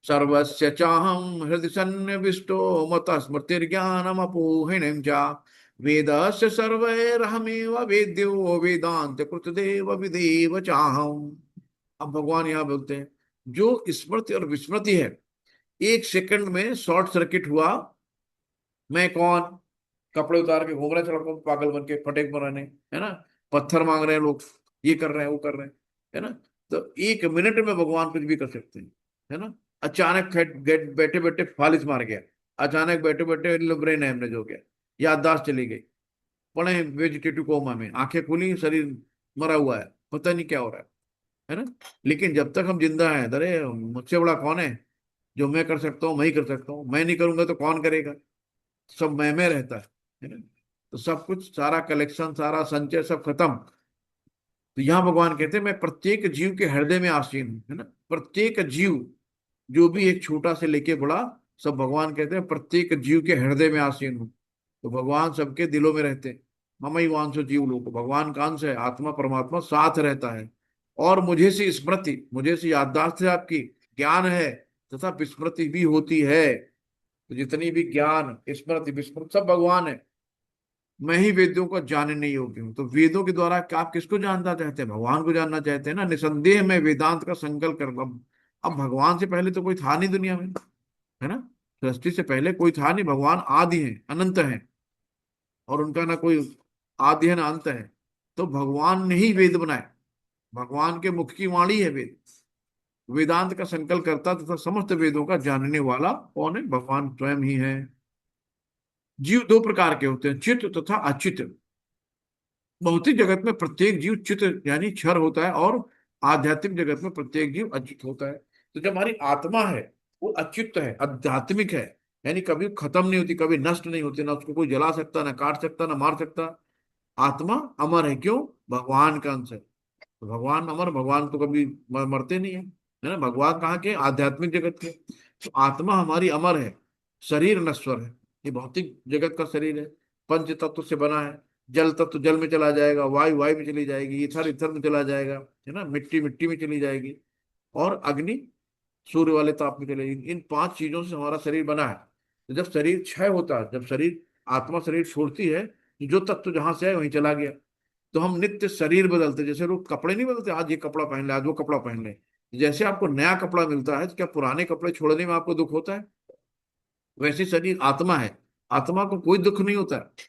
सर्वस्य चाहं हृदि सन्निविष्टो मत स्मृतिर्ज्ञानमपोहिणीं च वेदस्य सर्वैरहमेव वेद्यो वेदांत कृतदेव विदेव चाहम्। अब भगवान यहाँ बोलते हैं जो स्मृति और विस्मृति है, 1 सेकंड में शॉर्ट सर्किट हुआ। मैं कौन? कपड़े उतार के घूम रहे हैं सड़कों पे पागल बन के, फटेक बनाने। है ना? पत्थर मांग रहे हैं लोग, ये कर रहे हैं, वो कर रहे हैं। है ना? तो 1 मिनट में भगवान कुछ भी कर सकते हैं। है ना? अचानक बैठे बैठे फालिज मार गया, अचानक बैठे बैठे ब्रेन हेमरेज हो गया, याददाश्त चली गई, पड़े वेजिटेटिव कोमा में, आंखें खुली, शरीर मरा हुआ है, पता नहीं क्या हो रहा है ना। लेकिन जब तक हम जिंदा हैं, अरे मुझसे बड़ा कौन है, जो मैं कर सकता हूँ मैं ही कर सकता हूँ, मैं नहीं करूंगा तो कौन करेगा, सब मैं में रहता है ना। तो सब कुछ, सारा कलेक्शन, सारा संचय सब खत्म। तो यहाँ भगवान कहते हैं मैं प्रत्येक जीव के हृदय में आसीन हूँ, है ना। प्रत्येक जीव, जो भी एक छोटा से लेके बड़ा, सब भगवान कहते हैं प्रत्येक जीव के हृदय में आसीन हूँ। तो भगवान सबके दिलों में रहते हैं। ममई वांसो जीव लोग, भगवान का अंश है, आत्मा परमात्मा साथ रहता है। और मुझे से स्मृति, मुझे से याददाश्त है आपकी, ज्ञान है, तथा विस्मृति भी होती है। तो जितनी भी ज्ञान, स्मृति, विस्मृति सब भगवान है। मैं ही वेदों को जानने योग्य हूँ। तो वेदों के द्वारा क्या आप किसको जानना चाहते हैं, भगवान को जानना चाहते हैं ना। निसंदेह मैं वेदांत का संकल्प कर, अब भगवान से पहले तो कोई था नहीं दुनिया में, है ना। सृष्टि से पहले कोई था नहीं, भगवान आदि है, अनंत है, और उनका ना कोई आदि है ना अंत है। तो भगवान ने ही वेद बनाए, भगवान के मुख की वाणी है वेद। वेदांत का संकल्प करता तथा समस्त वेदों का जानने वाला कौन है, भगवान स्वयं ही है। जीव दो प्रकार के होते हैं, चित्त तथा अचित। भौतिक जगत में प्रत्येक जीव चित्त यानी क्षर होता है, और आध्यात्मिक जगत में प्रत्येक जीव अचित होता है। तो जो हमारी आत्मा है वो अच्युत है, आध्यात्मिक है, यानी कभी खत्म नहीं होती, कभी नष्ट नहीं होती, ना उसको कोई जला सकता, ना काट सकता, ना मार सकता। आत्मा अमर है, क्यों, भगवान का अंश है। तो भगवान अमर, भगवान तो कभी मरते नहीं है ना। भगवान कहाँ के, आध्यात्मिक जगत के। तो आत्मा हमारी अमर है, शरीर नश्वर है, ये भौतिक जगत का शरीर है, पंच तत्व से बना है। जल तत्व जल में चला जाएगा, वायु वायु में चली जाएगी, ईथर ईथर में चला जाएगा, है ना, मिट्टी मिट्टी में चली जाएगी, और अग्नि सूर्य वाले ताप में चले जाएगी। इन पांच चीजों से हमारा शरीर बना है। तो जब शरीर क्षय होता है, जब शरीर, आत्मा शरीर छोड़ती है, तो जो तत्व जहां से है वहीं चला गया। तो हम नित्य शरीर बदलते, जैसे लोग कपड़े नहीं बदलते, आज ये कपड़ा पहन ले, आज वो कपड़ा पहन ले। जैसे आपको नया कपड़ा मिलता है, तो क्या पुराने कपड़े छोड़ने में आपको दुख होता है? वैसे शरीर आत्मा है, आत्मा को कोई दुख नहीं होता है।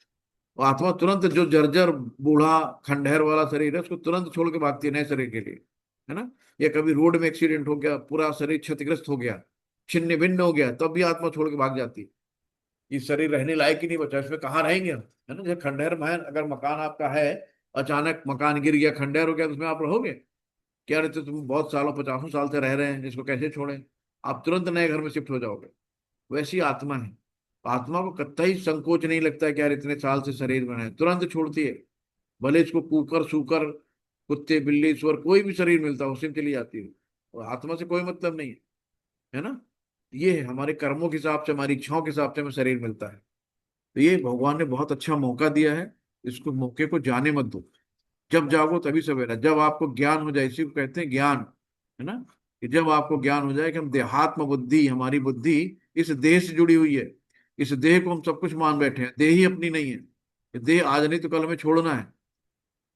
वो आत्मा तुरंत, जो जर्जर बूढ़ा खंडहर वाला शरीर है, उसको तुरंत छोड़ के भागती है नए शरीर के लिए, है ना। या कभी रोड में एक्सीडेंट हो गया, पूरा शरीर क्षतिग्रस्त हो गया, छिन्न भिन्न हो गया, तब भी आत्मा छोड़ के भाग जाती है। ये शरीर रहने लायक ही नहीं बचा, इसमें कहाँ रहेंगे हम, है ना। जैसे खंडहर में अगर मकान आपका है, अचानक मकान गिर गया, खंडहर हो गया, तो उसमें आप रहोगे क्या? रहते तुम बहुत सालों, 50 साल से रह रहे हैं, इसको कैसे छोड़ें? आप तुरंत नए घर में शिफ्ट हो जाओगे। वैसी आत्मा है। आत्मा को कतई संकोच नहीं लगता है कि यार इतने साल से शरीर में है, तुरंत छोड़ती है। भले इसको कुकर सूकर, कुत्ते बिल्ली ईश्वर कोई भी शरीर मिलता है, उसी में चली जाती है। और आत्मा से कोई मतलब नहीं है ना। ये है हमारे कर्मों के हिसाब से, हमारी इच्छाओं के हिसाब से हमें शरीर मिलता है। तो ये भगवान ने बहुत अच्छा मौका दिया है, इसको मौके को जाने मत दो। जब जागो तभी सवेरा, जब आपको ज्ञान हो जाए, इसी को कहते हैं ज्ञान, है ना। कि जब आपको ज्ञान हो जाए कि हम देहात्म बुद्धि, हमारी बुद्धि इस देह से जुड़ी हुई है, इस देह को हम सब कुछ मान बैठे हैं, देह ही अपनी नहीं है। ये देह आज नहीं तो कल हमें छोड़ना है।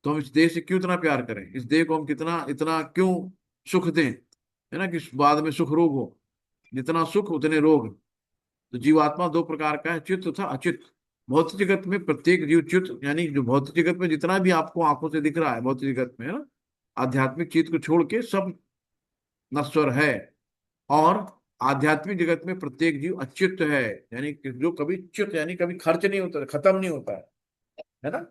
तो हम इस देह से क्यों इतना प्यार करें, इस देह को हम कितना इतना क्यों सुख दें, है ना, कि बाद में सुख रोग हो। जितना सुख उतने रोग। तो जीवात्मा दो प्रकार का है, चित्त तथा अचित। भौतिक जगत में प्रत्येक जीव चित्त, यानी जो भौतिक जगत में जितना भी आपको आंखों से दिख रहा है भौतिक जगत में, है ना, आध्यात्मिक चीज को छोड़ के सब नश्वर है। और आध्यात्मिक जगत में प्रत्येक जीव अच्युत है, यानी कि जो कभी च्युत, यानी कभी खर्च नहीं होता, खत्म नहीं होता है ना।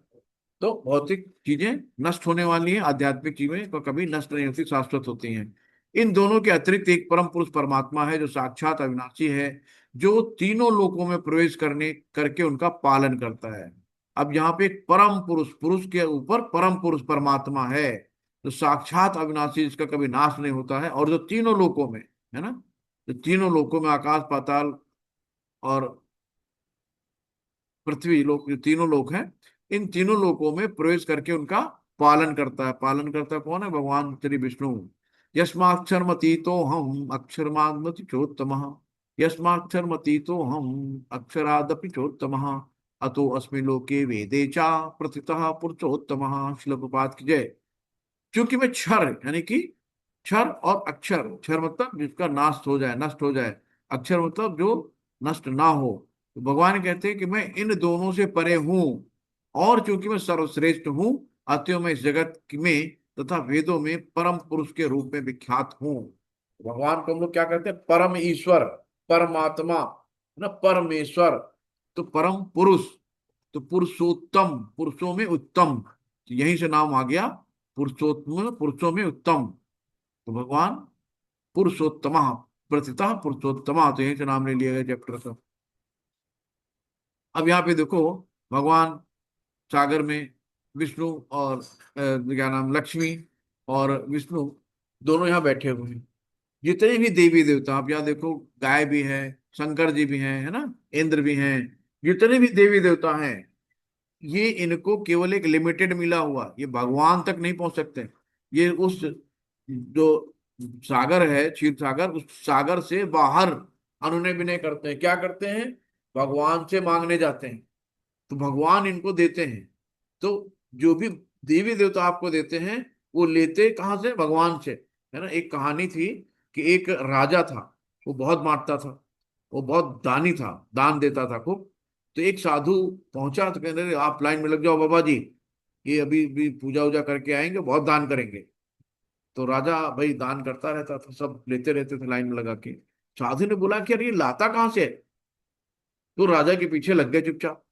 तो भौतिक चीजें नष्ट होने वाली हैं, आध्यात्मिक चीजें तो कभी नष्ट नहीं होती, शाश्वत होती हैं। इन दोनों के अतिरिक्त एक परम पुरुष परमात्मा है, जो साक्षात अविनाशी है, जो तीनों लोकों में प्रवेश करने करके उनका पालन करता है। अब यहाँ पे एक परम पुरुष, पुरुष के ऊपर परम पुरुष परमात्मा है, जो साक्षात अविनाशी, जिसका कभी नाश नहीं होता है, और जो तीनों लोकों में, है ना, तो तीनों लोकों में, आकाश पाताल और पृथ्वी लोक, जो तीनों लोक हैं, इन तीनों लोकों में प्रवेश करके उनका पालन करता है। पालन करता कौन है? भगवान श्री विष्णु। यस्माक्षरमतीतो हम अक्षरमादपि चोत्तम, यस्माक्षरमतीतो हम अक्षरादपि चोत्तम, अतो अस्मि लोके वेदे चा प्रथितः पुरुषोत्तम। श्रील प्रपात की जय। क्योंकि मैं क्षर, यानी कि क्षर और अक्षर, क्षर मतलब जिसका नाश हो जाए, नष्ट हो जाए, अक्षर मतलब जो नष्ट ना हो। तो भगवान कहते हैं कि मैं इन दोनों से परे हूं, और चूंकि मैं सर्वश्रेष्ठ हूं, अतएव मैं इस जगत में तथा वेदों में परम पुरुष के रूप में विख्यात हूं। भगवान को हम लोग क्या कहते हैं? परम ईश्वर, परमात्मा, है ना, परमेश्वर। तो परम पुरुष, तो पुरुषोत्तम, पुरुषों में उत्तम, तो यहीं से नाम आ गया पुरुषोत्तम, पुरुषों में उत्तम। तो भगवान पुरुषोत्तम, प्रतितः पुरुषोत्तम, तो यहीं से नाम ले लिया गया चैप्टर का। अब यहाँ पे देखो, भगवान सागर में विष्णु और क्या नाम, लक्ष्मी और विष्णु दोनों यहाँ बैठे हुए हैं। जितने भी देवी देवता, आप यहाँ देखो, गाय भी है, शंकर जी भी हैं, है ना, इंद्र भी हैं, जितने भी देवी देवता हैं, ये इनको केवल एक लिमिटेड मिला हुआ, ये भगवान तक नहीं पहुंच सकते। ये उस जो सागर है, क्षीर सागर, उस सागर से बाहर अनुनय विनय करते हैं। क्या करते हैं? भगवान से मांगने जाते हैं, तो भगवान इनको देते हैं। तो जो भी देवी देवता आपको देते हैं, वो लेते कहाँ से? भगवान से, है ना। एक कहानी थी कि एक राजा था, वो बहुत बांटता था, वो बहुत दानी था, दान देता था खूब। तो एक साधु पहुंचा तो कहते रहे, आप लाइन में लग जाओ बाबा जी, ये अभी भी पूजा वूजा करके आएंगे, बहुत दान करेंगे। तो राजा भाई दान करता रहता था, सब लेते रहते थे लाइन में लगा के। साधु ने बोला कि यार, ये लाता कहाँ से है? तो राजा के पीछे लग गए चुपचाप।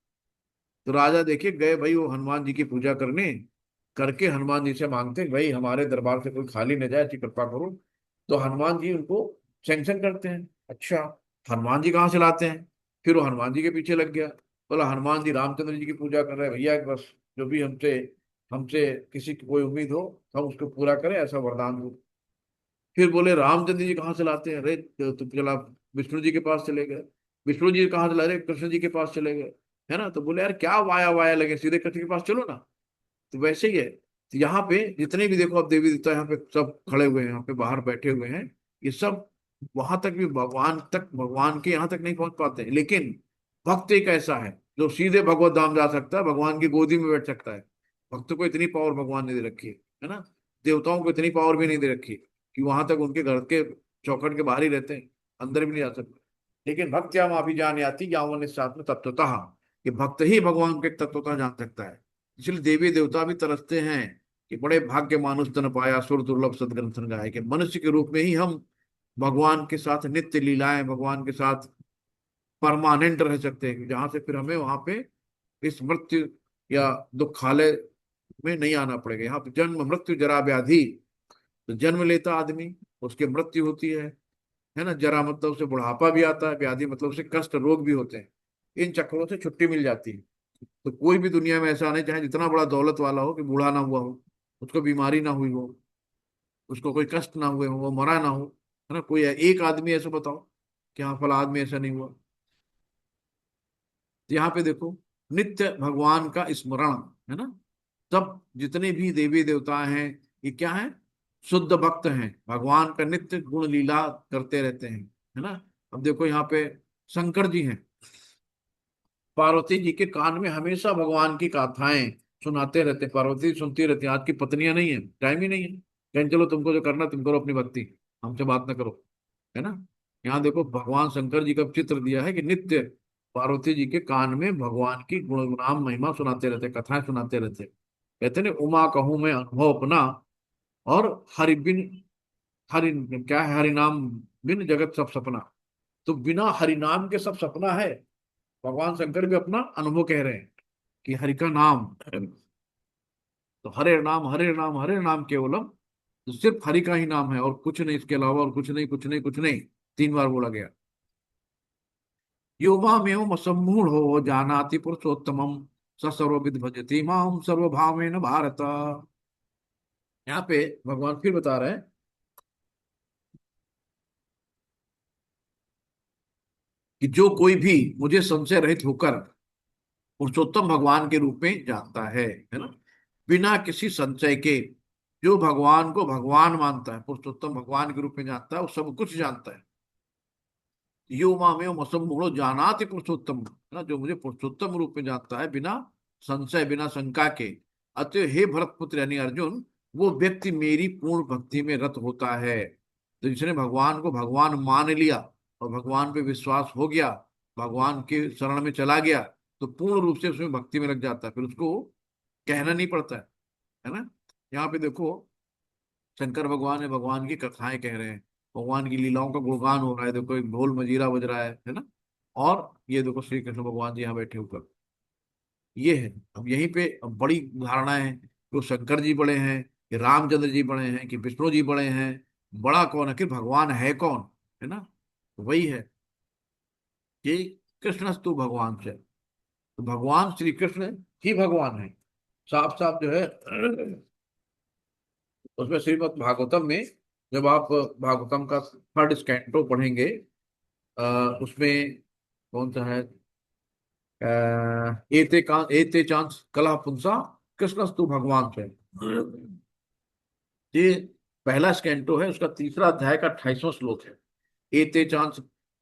तो राजा देखे गए भाई, वो हनुमान जी की पूजा करने, करके हनुमान जी से मांगते भाई हमारे दरबार से कोई खाली न जाए, अच्छी कृपा करो। तो हनुमान जी उनको सैंक्शन करते हैं। अच्छा, हनुमान जी कहाँ से लाते हैं? फिर वो हनुमान जी के पीछे लग गया। बोला हनुमान जी रामचंद्र जी की पूजा कर रहे हैं भैया, बस जो भी हमसे हमसे किसी की कोई उम्मीद हो, हम उसको पूरा करें, ऐसा वरदान दो। फिर बोले रामचंद्र जी कहाँ से लाते हैं? अरे तो चला विष्णु जी के पास चले गए। विष्णु जी कहाँ से ला रहे? कृष्ण जी के पास चले गए, है ना। तो बोले यार क्या वाया वाया लगे, सीधे कृष्ण के पास चलो ना। तो वैसे ही है। तो यहाँ पे जितने भी देखो आप देवी देवता यहाँ पे सब खड़े हुए हैं, यहाँ पे बाहर बैठे हुए हैं, ये सब वहां तक भी भगवान तक, भगवान के यहाँ तक नहीं पहुंच पाते हैं। लेकिन भक्त एक ऐसा है जो सीधे भगवत धाम जा सकता है, भगवान की गोदी में बैठ सकता है। भक्त को इतनी पावर भगवान ने दे रखी है ना। देवताओं को इतनी पावर भी नहीं दे रखी कि वहां तक उनके घर के चौखट के बाहर ही रहते हैं, अंदर भी नहीं जा सकते। लेकिन भक्त या माफी जान आती यावन साथ में तत्वतः, कि भक्त ही भगवान के तत्वतः जान सकता है। इसलिए देवी देवता भी तरसते हैं कि बड़े भाग्य मानुष तन पाया, सुर दुर्लभ सदग्रंथन गाए, कि मनुष्य के रूप में ही हम भगवान के साथ नित्य लीलाएं, भगवान के साथ परमानेंट रह सकते हैं, जहां से फिर हमें वहां पे इस मृत्यु या दुखालय में नहीं आना पड़ेगा। यहाँ पे जन्म मृत्यु जरा व्याधि, तो जन्म लेता आदमी, उसकी मृत्यु होती है ना। जरा मतलब उसे बुढ़ापा भी आता है, व्याधि मतलब उसे कष्ट रोग भी होते हैं। इन चक्रों से छुट्टी मिल जाती है। तो कोई भी दुनिया में ऐसा नहीं, चाहे जितना बड़ा दौलत वाला हो, कि बूढ़ा ना हुआ हो, उसको बीमारी ना हुई हो, उसको कोई कष्ट ना हुए हो, वो मरा ना हो, है ना। कोई एक आदमी ऐसा बताओ कि हाँ फला आदमी ऐसा नहीं हुआ। तो यहाँ पे देखो, नित्य भगवान का स्मरण, है ना। सब जितने भी देवी देवता हैं, ये क्या है? शुद्ध भक्त हैं, भगवान का नित्य गुण लीला करते रहते हैं, है ना। अब देखो यहाँ पे शंकर जी हैं, पार्वती जी के कान में हमेशा भगवान की गाथाएं सुनाते रहते हैं, पार्वती सुनती रहती है। आज की पत्नियां नहीं है, टाइम ही नहीं है, कहें चलो तुमको जो करना तुम करो अपनी भक्ति, हमसे बात ना करो, है ना। यहाँ देखो भगवान शंकर जी का चित्र दिया है कि नित्य पार्वती जी के कान में भगवान की गुणगान महिमा सुनाते रहते, कथाएं सुनाते रहते। कहते ने उमा कहूं मैं अनुभव अपना, और हरि बिन, हरि क्या है, हरि नाम बिन जगत सब सपना। तो बिना हरि नाम के सब सपना है। भगवान शंकर भी अपना अनुभव कह रहे हैं कि हरि का नाम, तो हरे नाम हरे नाम हरे नाम केवलम, तो सिर्फ हरि का ही नाम है और कुछ नहीं, इसके अलावा और कुछ नहीं, कुछ नहीं, कुछ नहीं। 3 बार बोला गया। यो मामेव सम्मूढ़ हो जानाति पुरुषोत्तमम, स सर्वविद भजति माम सर्वभावेन भारत। यहाँ पे भगवान फिर बता रहे हैं कि जो कोई भी मुझे संशय रहित होकर पुरुषोत्तम भगवान के रूप में जानता है ना, बिना किसी संशय के, जो भगवान को भगवान मानता है, पुरुषोत्तम भगवान के रूप में जानता है, वो सब कुछ जानता है। यो मामेव मसम्मूढ़ो जानाति पुरुषोत्तम, है ना, जो मुझे पुरुषोत्तम रूप में जानता है बिना संशय, बिना शंका के। अतः हे भरत पुत्र यानी अर्जुन, वो व्यक्ति मेरी पूर्ण भक्ति में रत होता है। तो जिसने भगवान को भगवान मान लिया और भगवान पे विश्वास हो गया, भगवान के शरण में चला गया, तो पूर्ण रूप से उसमें भक्ति में लग जाता है, फिर उसको कहना नहीं पड़ता है ना। यहाँ पे देखो शंकर भगवान है, भगवान की कथाएं कह रहे हैं, भगवान की लीलाओं का गुणगान हो रहा है, देखो एक ढोल मजीरा बज रहा है ना। और ये देखो श्री कृष्ण भगवान जी यहाँ बैठे ऊपर। ये है। अब यहीं पे अब बड़ी धारणाएं हैं, कि शंकर जी बड़े हैं, कि रामचंद्र जी बड़े हैं, कि विष्णु जी बड़े हैं। बड़ा कौन है, कि भगवान है कौन, है ना। तो वही है कि कृष्णस्तु भगवान से, तो भगवान श्री कृष्ण ही भगवान है। साफ साफ जो है उसमें श्रीमद् भागवतम में, जब आप भागवतम का थर्ड स्कैंटो पढ़ेंगे, अ, उसमें कौन सा है, एते चांस कला पुंसा कृष्णस्तु भगवान से। ये पहला स्कैंटो है, उसका तीसरा अध्याय का 28वां श्लोक है। एते चांस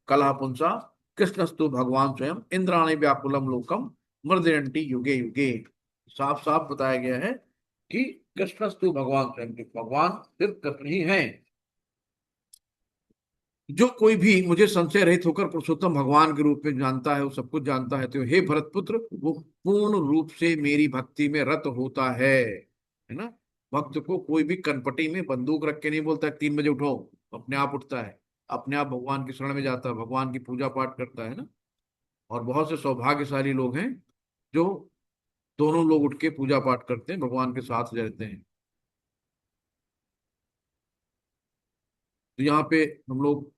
कला पुंसा कृष्णस्तु भगवान स्वयं इंद्राणी व्याकुलम लोकम मर्दयन्ति युगे युगे। साफ साफ बताया गया है कि कृष्णस्तु भगवान स्वयं, भगवान सिर्फ कृष्ण ही हैं। जो कोई भी मुझे संशय रहित होकर पुरुषोत्तम भगवान के रूप में जानता है, वो सब कुछ जानता है, तो हे भरत पुत्र, वो पूर्ण रूप से मेरी भक्ति में रत होता है ना। भक्त को कोई भी कनपटी में बंदूक रख के नहीं बोलता है 3 बजे उठो, अपने आप उठता है, अपने आप भगवान की शरण में जाता है, भगवान की पूजा पाठ करता है ना। और बहुत से सौभाग्यशाली लोग हैं जो दोनों लोग उठ के पूजा पाठ करते हैं, भगवान के साथ रहते हैं। तो यहाँ पे हम लोग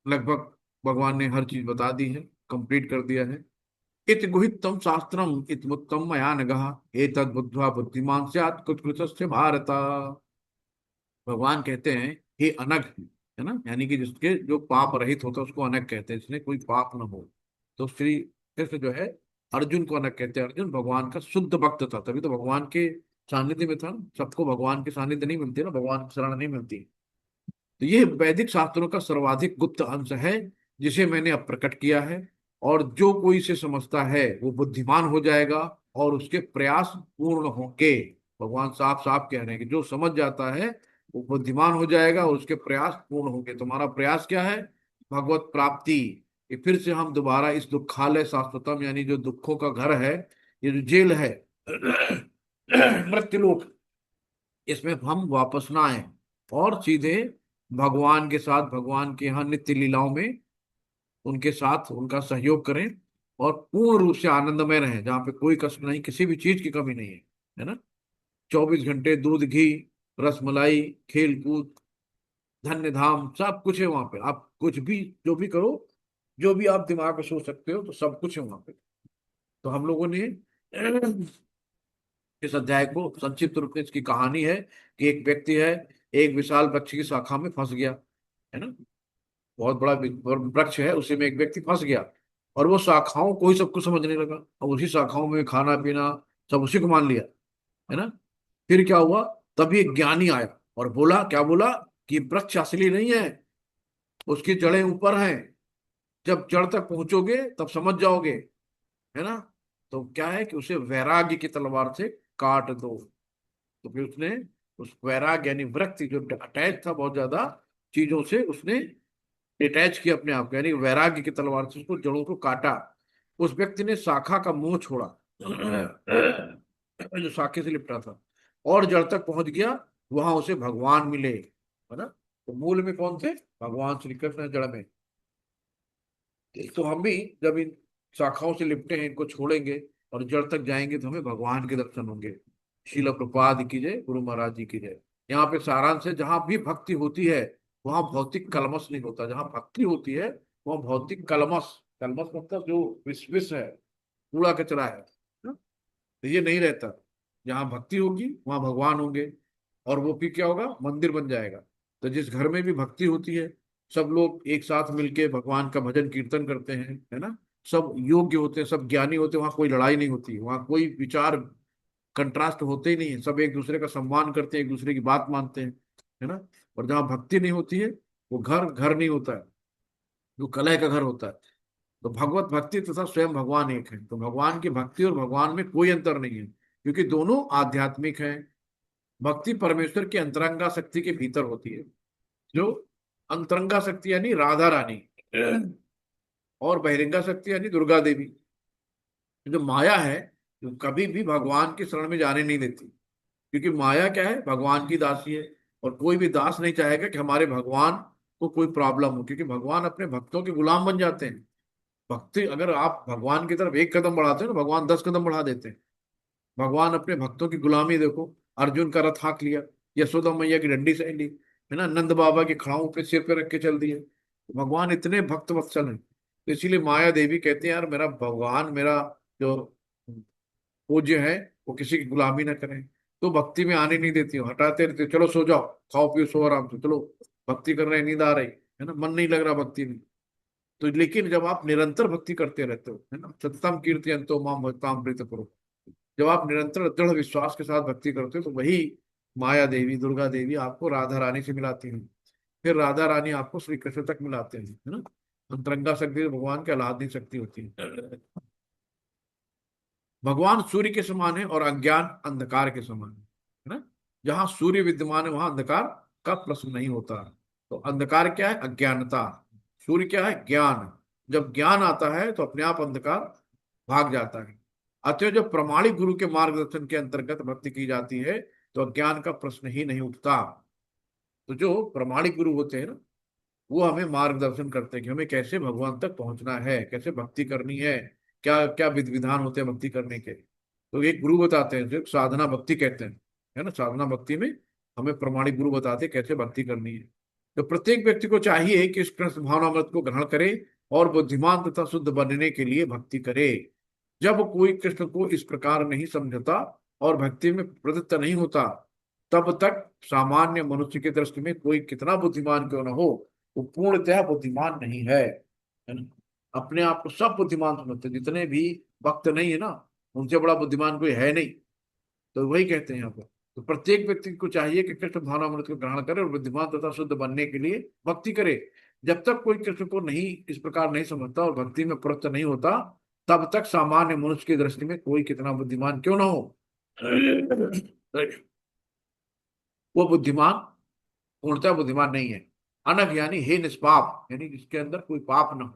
लगभग भगवान ने हर चीज बता दी है, कंप्लीट कर दिया है। इत गुहितम शास्त्रम इतमुत्तम मया नघः एतद् बुद्ध्वा बुद्धिमान स्यात् कुतकृतस्य भारत। भगवान कहते हैं हे अनग, है ना, यानी कि जिसके जो पाप रहित होता है उसको अनग कहते हैं, जिसने कोई पाप न हो। तो श्री कृष्ण जो है अर्जुन को अनग कहते हैं। अर्जुन भगवान का शुद्ध भक्त था, तभी तो भगवान के सानिध्य में था ना। सबको भगवान की सानिध्य नहीं मिलती ना, भगवान की शरण नहीं मिलती। तो ये वैदिक शास्त्रों का सर्वाधिक गुप्त अंश है, जिसे मैंने अब प्रकट किया है। और जो कोई इसे समझता है वो बुद्धिमान हो जाएगा और उसके प्रयास पूर्ण होंगे। भगवान साफ साफ कह रहे हैं कि जो समझ जाता है वो बुद्धिमान हो जाएगा और उसके प्रयास पूर्ण होंगे। तुम्हारा प्रयास क्या है? भगवत प्राप्ति। ये फिर से हम दोबारा इस दुखालय शाश्वतम, यानी जो दुखों का घर है, ये जो जेल है मृत्युलोक, इसमें हम वापस ना आए और सीधे भगवान के साथ, भगवान के यहाँ नित्य लीलाओं में उनके साथ उनका सहयोग करें और पूर्ण रूप से आनंदमय रहें, जहाँ पे कोई कष्ट नहीं, किसी भी चीज की कमी नहीं है ना। 24 घंटे दूध घी रसमलाई खेल कूद धन्य धाम सब कुछ है वहां पे। आप कुछ भी जो भी करो, जो भी आप दिमाग में सोच सकते हो, तो सब कुछ है वहां पे। तो हम लोगों ने इस अध्याय को संक्षिप्त रूप में, इसकी कहानी है कि एक व्यक्ति है, एक विशाल वृक्ष की शाखा में फंस गया, है ना। बहुत बड़ा वृक्ष है, उसी में एक व्यक्ति फंस गया और वो शाखाओं को ही सब कुछ समझने लगा, और उसी शाखाओं में खाना पीना सब उसी को मान लिया, है ना। फिर क्या हुआ, तभी एक ज्ञानी आया और बोला, क्या बोला, कि वृक्ष असली नहीं है, उसकी जड़ें ऊपर हैं, जब जड़ तक पहुंचोगे तब समझ जाओगे, है ना। तो क्या है कि उसे वैराग्य की तलवार से काट दो। तो फिर उसने उस वैराग्य यानी वृत्ति जो अटैच था बहुत ज्यादा चीजों से, उसने डिटैच किया अपने आप को, यानी वैराग्य की तलवार से उसको जड़ों को काटा। उस व्यक्ति ने शाखा का मुंह छोड़ा जो शाखे से लिपटा था, और जड़ तक पहुंच गया। वहां उसे भगवान मिले, है ना। तो मूल में कौन थे? भगवान श्री कृष्ण है, जड़ में। तो हम भी जब इन शाखाओं से लिपटे हैं, इनको छोड़ेंगे और जड़ तक जाएंगे, तो हमें भगवान के दर्शन होंगे। शिला प्रपाद की जय, गुरु महाराज जी की जय। यहाँ पे सारांश है, जहां भी भक्ति होती है वहां भौतिक कलमश नहीं होता। जहां भक्ति होती है वहां भौतिक कलमश, कलमश मतलब जो विष है, कूड़ा कचरा है ना? तो ये नहीं रहता। जहां भक्ति होगी वहां भगवान होंगे, और वो फिर क्या होगा, मंदिर बन जाएगा। तो जिस घर में भी भक्ति होती है, सब लोग एक साथ मिलके भगवान का भजन कीर्तन करते हैं, है ना। सब योग्य होते हैं, सब ज्ञानी होते हैं, वहां कोई लड़ाई नहीं होती, वहां कोई विचार कंट्रास्ट होते ही नहीं है, सब एक दूसरे का सम्मान करते हैं, एक दूसरे की बात मानते हैं, है ना। और जहाँ भक्ति नहीं होती है, वो घर घर नहीं होता है, वो कलह का घर होता है। तो भगवत भक्ति तथा स्वयं भगवान एक है। तो भगवान की भक्ति और भगवान में कोई अंतर नहीं है, क्योंकि दोनों आध्यात्मिक हैं। भक्ति परमेश्वर की अंतरंगा शक्ति के भीतर होती है, जो अंतरंगा शक्ति यानी राधा रानी, और बहिरंगा शक्ति यानी दुर्गा देवी। जो माया है, जो कभी भी भगवान की शरण में जाने नहीं देती, क्योंकि माया क्या है, भगवान की दासी है। और कोई भी दास नहीं चाहेगा कि हमारे भगवान को कोई प्रॉब्लम हो, क्योंकि भगवान अपने भक्तों के गुलाम बन जाते हैं। भक्ति, अगर आप भगवान की तरफ एक कदम बढ़ाते हो ना, भगवान 10 कदम बढ़ा देते हैं। भगवान अपने भक्तों की गुलामी देखो, अर्जुन का रथ हाँक लिया, यशोदा मैया की डंडी सह ली, है ना, नंद बाबा की खड़ाऊ पे सिर पे रख के चल दिए। भगवान इतने भक्त वत्सल हैं, तो इसीलिए माया देवी कहते हैं, यार मेरा भगवान, मेरा जो पूज्य है, वो किसी की गुलामी ना करें। तो भक्ति में आने नहीं देती हो, हटाते रहते हो, चलो सो जाओ, खाओ पियो सो आराम से, चलो भक्ति कर रहे हैं, नींद आ रही है ना, मन नहीं लग रहा भक्ति में। तो लेकिन जब आप निरंतर भक्ति करते रहते हो, है ना, सततम कीर्तयन्तो माम भक्ताम प्रीत करो, जब आप निरंतर दृढ़ विश्वास के साथ भक्ति करते हो, तो वही माया देवी, दुर्गा देवी आपको राधा रानी से मिलाती हैं। फिर राधा रानी आपको श्री कृष्ण तक मिलाते हैं, है ना। अंतरंगा शक्ति तो भगवान की आह्लादनी शक्ति होती है। भगवान सूर्य के समान है और अज्ञान अंधकार के समान है ना। जहां सूर्य विद्यमान है वहां अंधकार का प्रश्न नहीं होता। तो अंधकार क्या है? अज्ञानता। सूर्य क्या है? ज्ञान। जब ज्ञान आता है तो अपने आप अंधकार भाग जाता है। अतः जब प्रमाणिक गुरु के मार्गदर्शन के अंतर्गत भक्ति की जाती है तो अज्ञान का प्रश्न ही नहीं उठता। तो जो प्रमाणिक गुरु होते हैं ना, वो हमें मार्गदर्शन करते हैं कि हमें कैसे भगवान तक पहुंचना है, कैसे भक्ति करनी है, क्या क्या विधि विधान होते हैं भक्ति करने के। तो एक गुरु बताते हैं, जो साधना भक्ति कहते हैं, है ना। साधना भक्ति में हमें प्रमाणिक गुरु बताते हैं कैसे भक्ति करनी है। तो प्रत्येक व्यक्ति को चाहिए कि इस कृष्ण भावनामृत को ग्रहण करे और बुद्धिमान तथा शुद्ध बनने के लिए भक्ति करे। जब कोई कृष्ण को इस प्रकार नहीं समझता और भक्ति में प्रवृत्त नहीं होता, तब तक सामान्य मनुष्य की दृष्टि में कोई कितना बुद्धिमान क्यों न हो, वो पूर्णतः बुद्धिमान नहीं है ना। अपने आप को सब बुद्धिमान समझते हैं, जितने भी भक्त नहीं है ना, उनसे बड़ा बुद्धिमान कोई है नहीं। तो वही कहते हैं यहाँ पर। तो प्रत्येक व्यक्ति को चाहिए कि कृष्ण भावनामृत को ग्रहण करे और बुद्धिमान तथा शुद्ध बनने के लिए भक्ति करे। जब तक कोई कृष्ण को नहीं इस प्रकार नहीं समझता और भक्ति में प्रवृत्त नहीं होता, तब तक सामान्य मनुष्य की दृष्टि में कोई कितना बुद्धिमान क्यों ना हो, वो बुद्धिमान पूर्णतः बुद्धिमान नहीं है। अनग यानी हे निष्पाप, यानी जिसके अंदर कोई पाप न हो।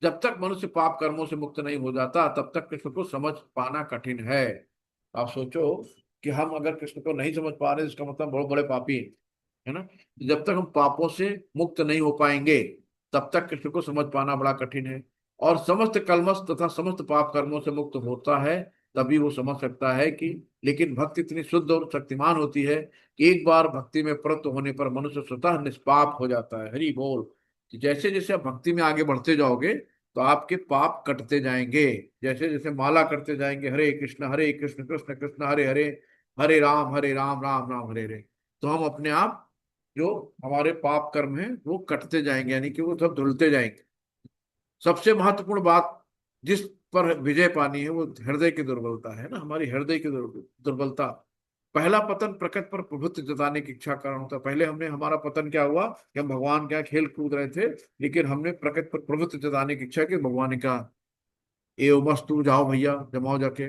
जब तक मनुष्य पाप कर्मों से मुक्त नहीं हो जाता, तब तक कृष्ण को समझ पाना कठिन है। आप सोचो कि हम अगर कृष्ण को नहीं समझ पा रहे, इसका मतलब बहुत बड़े पापी हैं, है ना। जब तक हम पापों से मुक्त नहीं हो पाएंगे, तब तक कृष्ण को समझ पाना बड़ा कठिन है। और समस्त कलमश तथा समस्त पाप कर्मों से मुक्त होता है, तभी वो समझ सकता है कि, लेकिन भक्ति इतनी शुद्ध और शक्तिमान होती है कि एक बार भक्ति में प्रवृत्त होने पर मनुष्य स्वतः निष्पाप हो जाता है। हरि बोल। कि जैसे जैसे आप भक्ति में आगे बढ़ते जाओगे, तो आपके पाप कटते जाएंगे। जैसे जैसे माला करते जाएंगे, हरे कृष्ण कृष्ण कृष्ण हरे हरे, हरे राम राम राम हरे हरे, तो हम अपने आप, जो हमारे पाप कर्म हैं वो कटते जाएंगे, यानी कि वो सब धुलते जाएंगे। सबसे महत्वपूर्ण बात जिस पर विजय पानी है, वो हृदय की दुर्बलता है ना, हमारी हृदय की दुर्बलता। पहला पतन प्रकृति पर प्रभुत्व जताने की इच्छा कारण होता है। पहले हमने, हमारा पतन क्या हुआ कि हम भगवान क्या खेल कूद रहे थे, लेकिन हमने प्रकृति पर प्रभुत्व जताने की इच्छा की, भगवान ने कहा एव मस्तु जाओ भैया जमाओ जाके।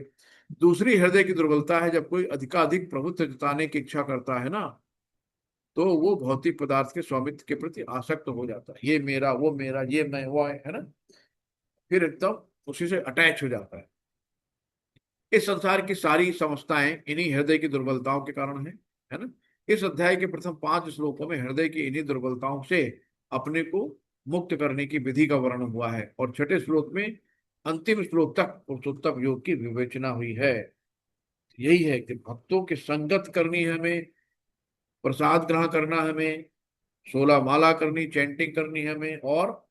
दूसरी हृदय की दुर्बलता है, जब कोई अधिकाधिक प्रभुत्व जताने की इच्छा करता है ना, तो वो भौतिक पदार्थ के स्वामित्व के प्रति आसक्त हो जाता है। ये मेरा, वो मेरा, ये मैं, वो है ना, फिर एकदम उसी से अटैच हो जाता है। इस संसार की सारी समस्याएं इन्हीं हृदय की दुर्बलताओं के कारण है ना। इस अध्याय के प्रथम 5 श्लोकों में हृदय की इन्हीं दुर्बलताओं से अपने को मुक्त करने की विधि का वर्णन हुआ है, और छठे श्लोक में अंतिम श्लोक तक पुरुषोत्तम योग की विवेचना हुई है। यही है कि भक्तों की संगत करनी है हमें, प्रसाद ग्रहण करना है हमें, 16 माला करनी, चैंटिंग करनी है हमें, और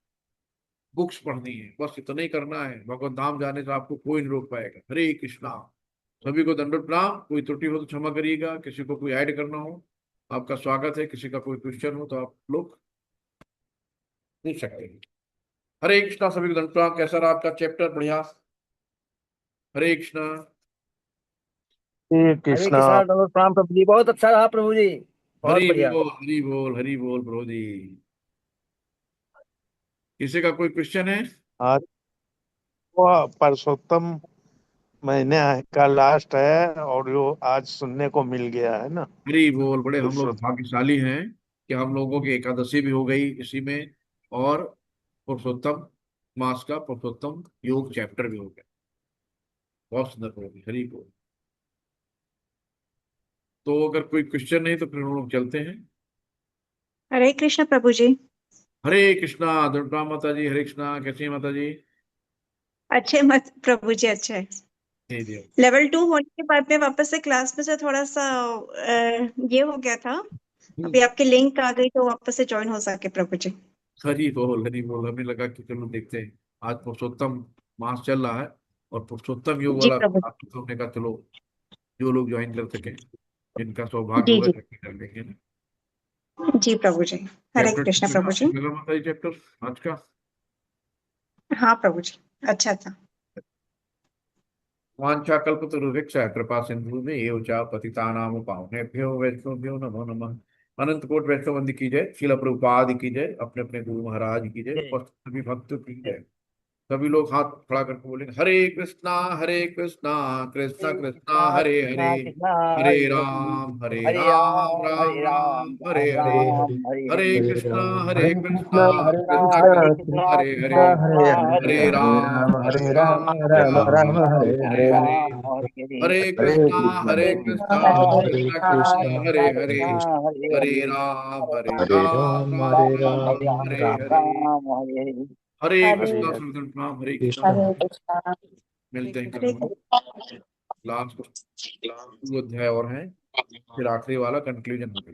बुक्स पढ़नी है। बस इतना ही करना है। भगवत धाम जाने से आपको कोई नहीं रोक पाएगा। हरे कृष्णा। सभी को दंडवत प्रणाम। कोई त्रुटि हो तो क्षमा करिएगा। किसी को कोई ऐड करना हो, आपका स्वागत है। किसी का कोई क्वेश्चन हो तो आप लोग पूछ सकते हैं। हरे कृष्णा। सभी को दंडवत प्रणाम। कैसा रहा आपका चैप्टर? बढ़िया। हरे कृष्णा। हरे हरे कृष्णा। कृष्णा दंडवत प्रणाम प्रभु जी, बहुत अच्छा रहा प्रभु जी, बहुत हरि बढ़िया। बोल, हरि बोल, हरि बोल प्रभु जी। किसी का कोई क्वेश्चन है? आज वो पुरुषोत्तम महीने का लास्ट है और जो आज सुनने को मिल गया है ना, हरि बोल। बड़े हम लोग पुरुषोत्तम। भाग्यशाली हैं कि हम लोगों की एकादशी भी हो गई इसी में, और पुरुषोत्तम मास का पुरुषोत्तम योग चैप्टर भी हो गया। बहुत सुंदर प्रभु। हरि बोल। तो अगर कोई क्वेश्चन नहीं तो फिर हम लोग चलते हैं। हरे कृष्ण प्रभु जी। हरे कृष्णा। दुर्गा माता जी, हरे कृष्णा। कैसी है माता जी? अच्छे मत प्रभु जी, अच्छा है। जी जी। लेवल 2 होने के बाद में वापस से क्लास में से थोड़ा सा ये हो गया था। अभी आपकी लिंक आ गई तो वापस से ज्वाइन हो सके प्रभु जी। हरी बोल, हरी बोल। हमें लगा कि चलो देखते हैं, आज पुरुषोत्तम मास चल रहा है और पुरुषोत्तम योग जी वाला प्रभु क्लास, तो हमने कहा चलो जो लोग ज्वाइन कर सके, जिनका सौभाग्य जी। होगा जी कर लेंगे ना। जी प्रभु जी। हरे चैप्टर कृष्ण ठीक प्रभु जी। लगा माता जी चैप्टर आज का? हाँ प्रभु जी, अच्छा था। वाञ्छाकल्पतरुर्भिक्ष कृपा सिंधु में एव च पतितानां पावनेभ्यो वैष्णवेभ्यो नमो नमः। अनंत कोट वैष्णव वंदे की जय। श्रील प्रभुपाद की जय। अपने अपने गुरु महाराज की जय। उपस्थित सभी भक्तों की जय। सभी लोग हाथ खड़ा करके बोलेंगे हरे कृष्णा कृष्णा कृष्णा कृष्णा हरे हरे, कृष्णा कृष्णा हरे हरे हरे, राम हरे राम राम हरे राम राम राम हरे राम हरे। राम हरे हरे हरे, कृष्णा हरे कृष्णा हरे हरे कृष्णा कृष्णा कृष्णा हरे कृष्णा कृष्णा हरे कृष्णा हरे, कृष्णा हरे कृष्णा हरे हरे हरे हरे हरे, राम हरे हरे राम राम राम राम राम हरे हरे हरे। हरे। हरे हरे, हरे हरे कृष्णा कृष्णा हरे कृष्णा कृष्णा हरे हरे कृष्णा कृष्णा कृष्णा कृष्णा हरे कृष्णा हरे, कृष्णा हरे हरे हरे, राम हरे राम हरे राम राम हरे राम हरे राम हरे। राम हरे हरे। हरे हरे कृष्णा हरे सुरतन प्रणाम। हरे कृष्णा। कृष्ण। हरे कृष्णा। मिलते हैं हरे कल। लास्ट 2 अध्याय और हैं, फिर आखिरी वाला कंक्लूजन हो गई।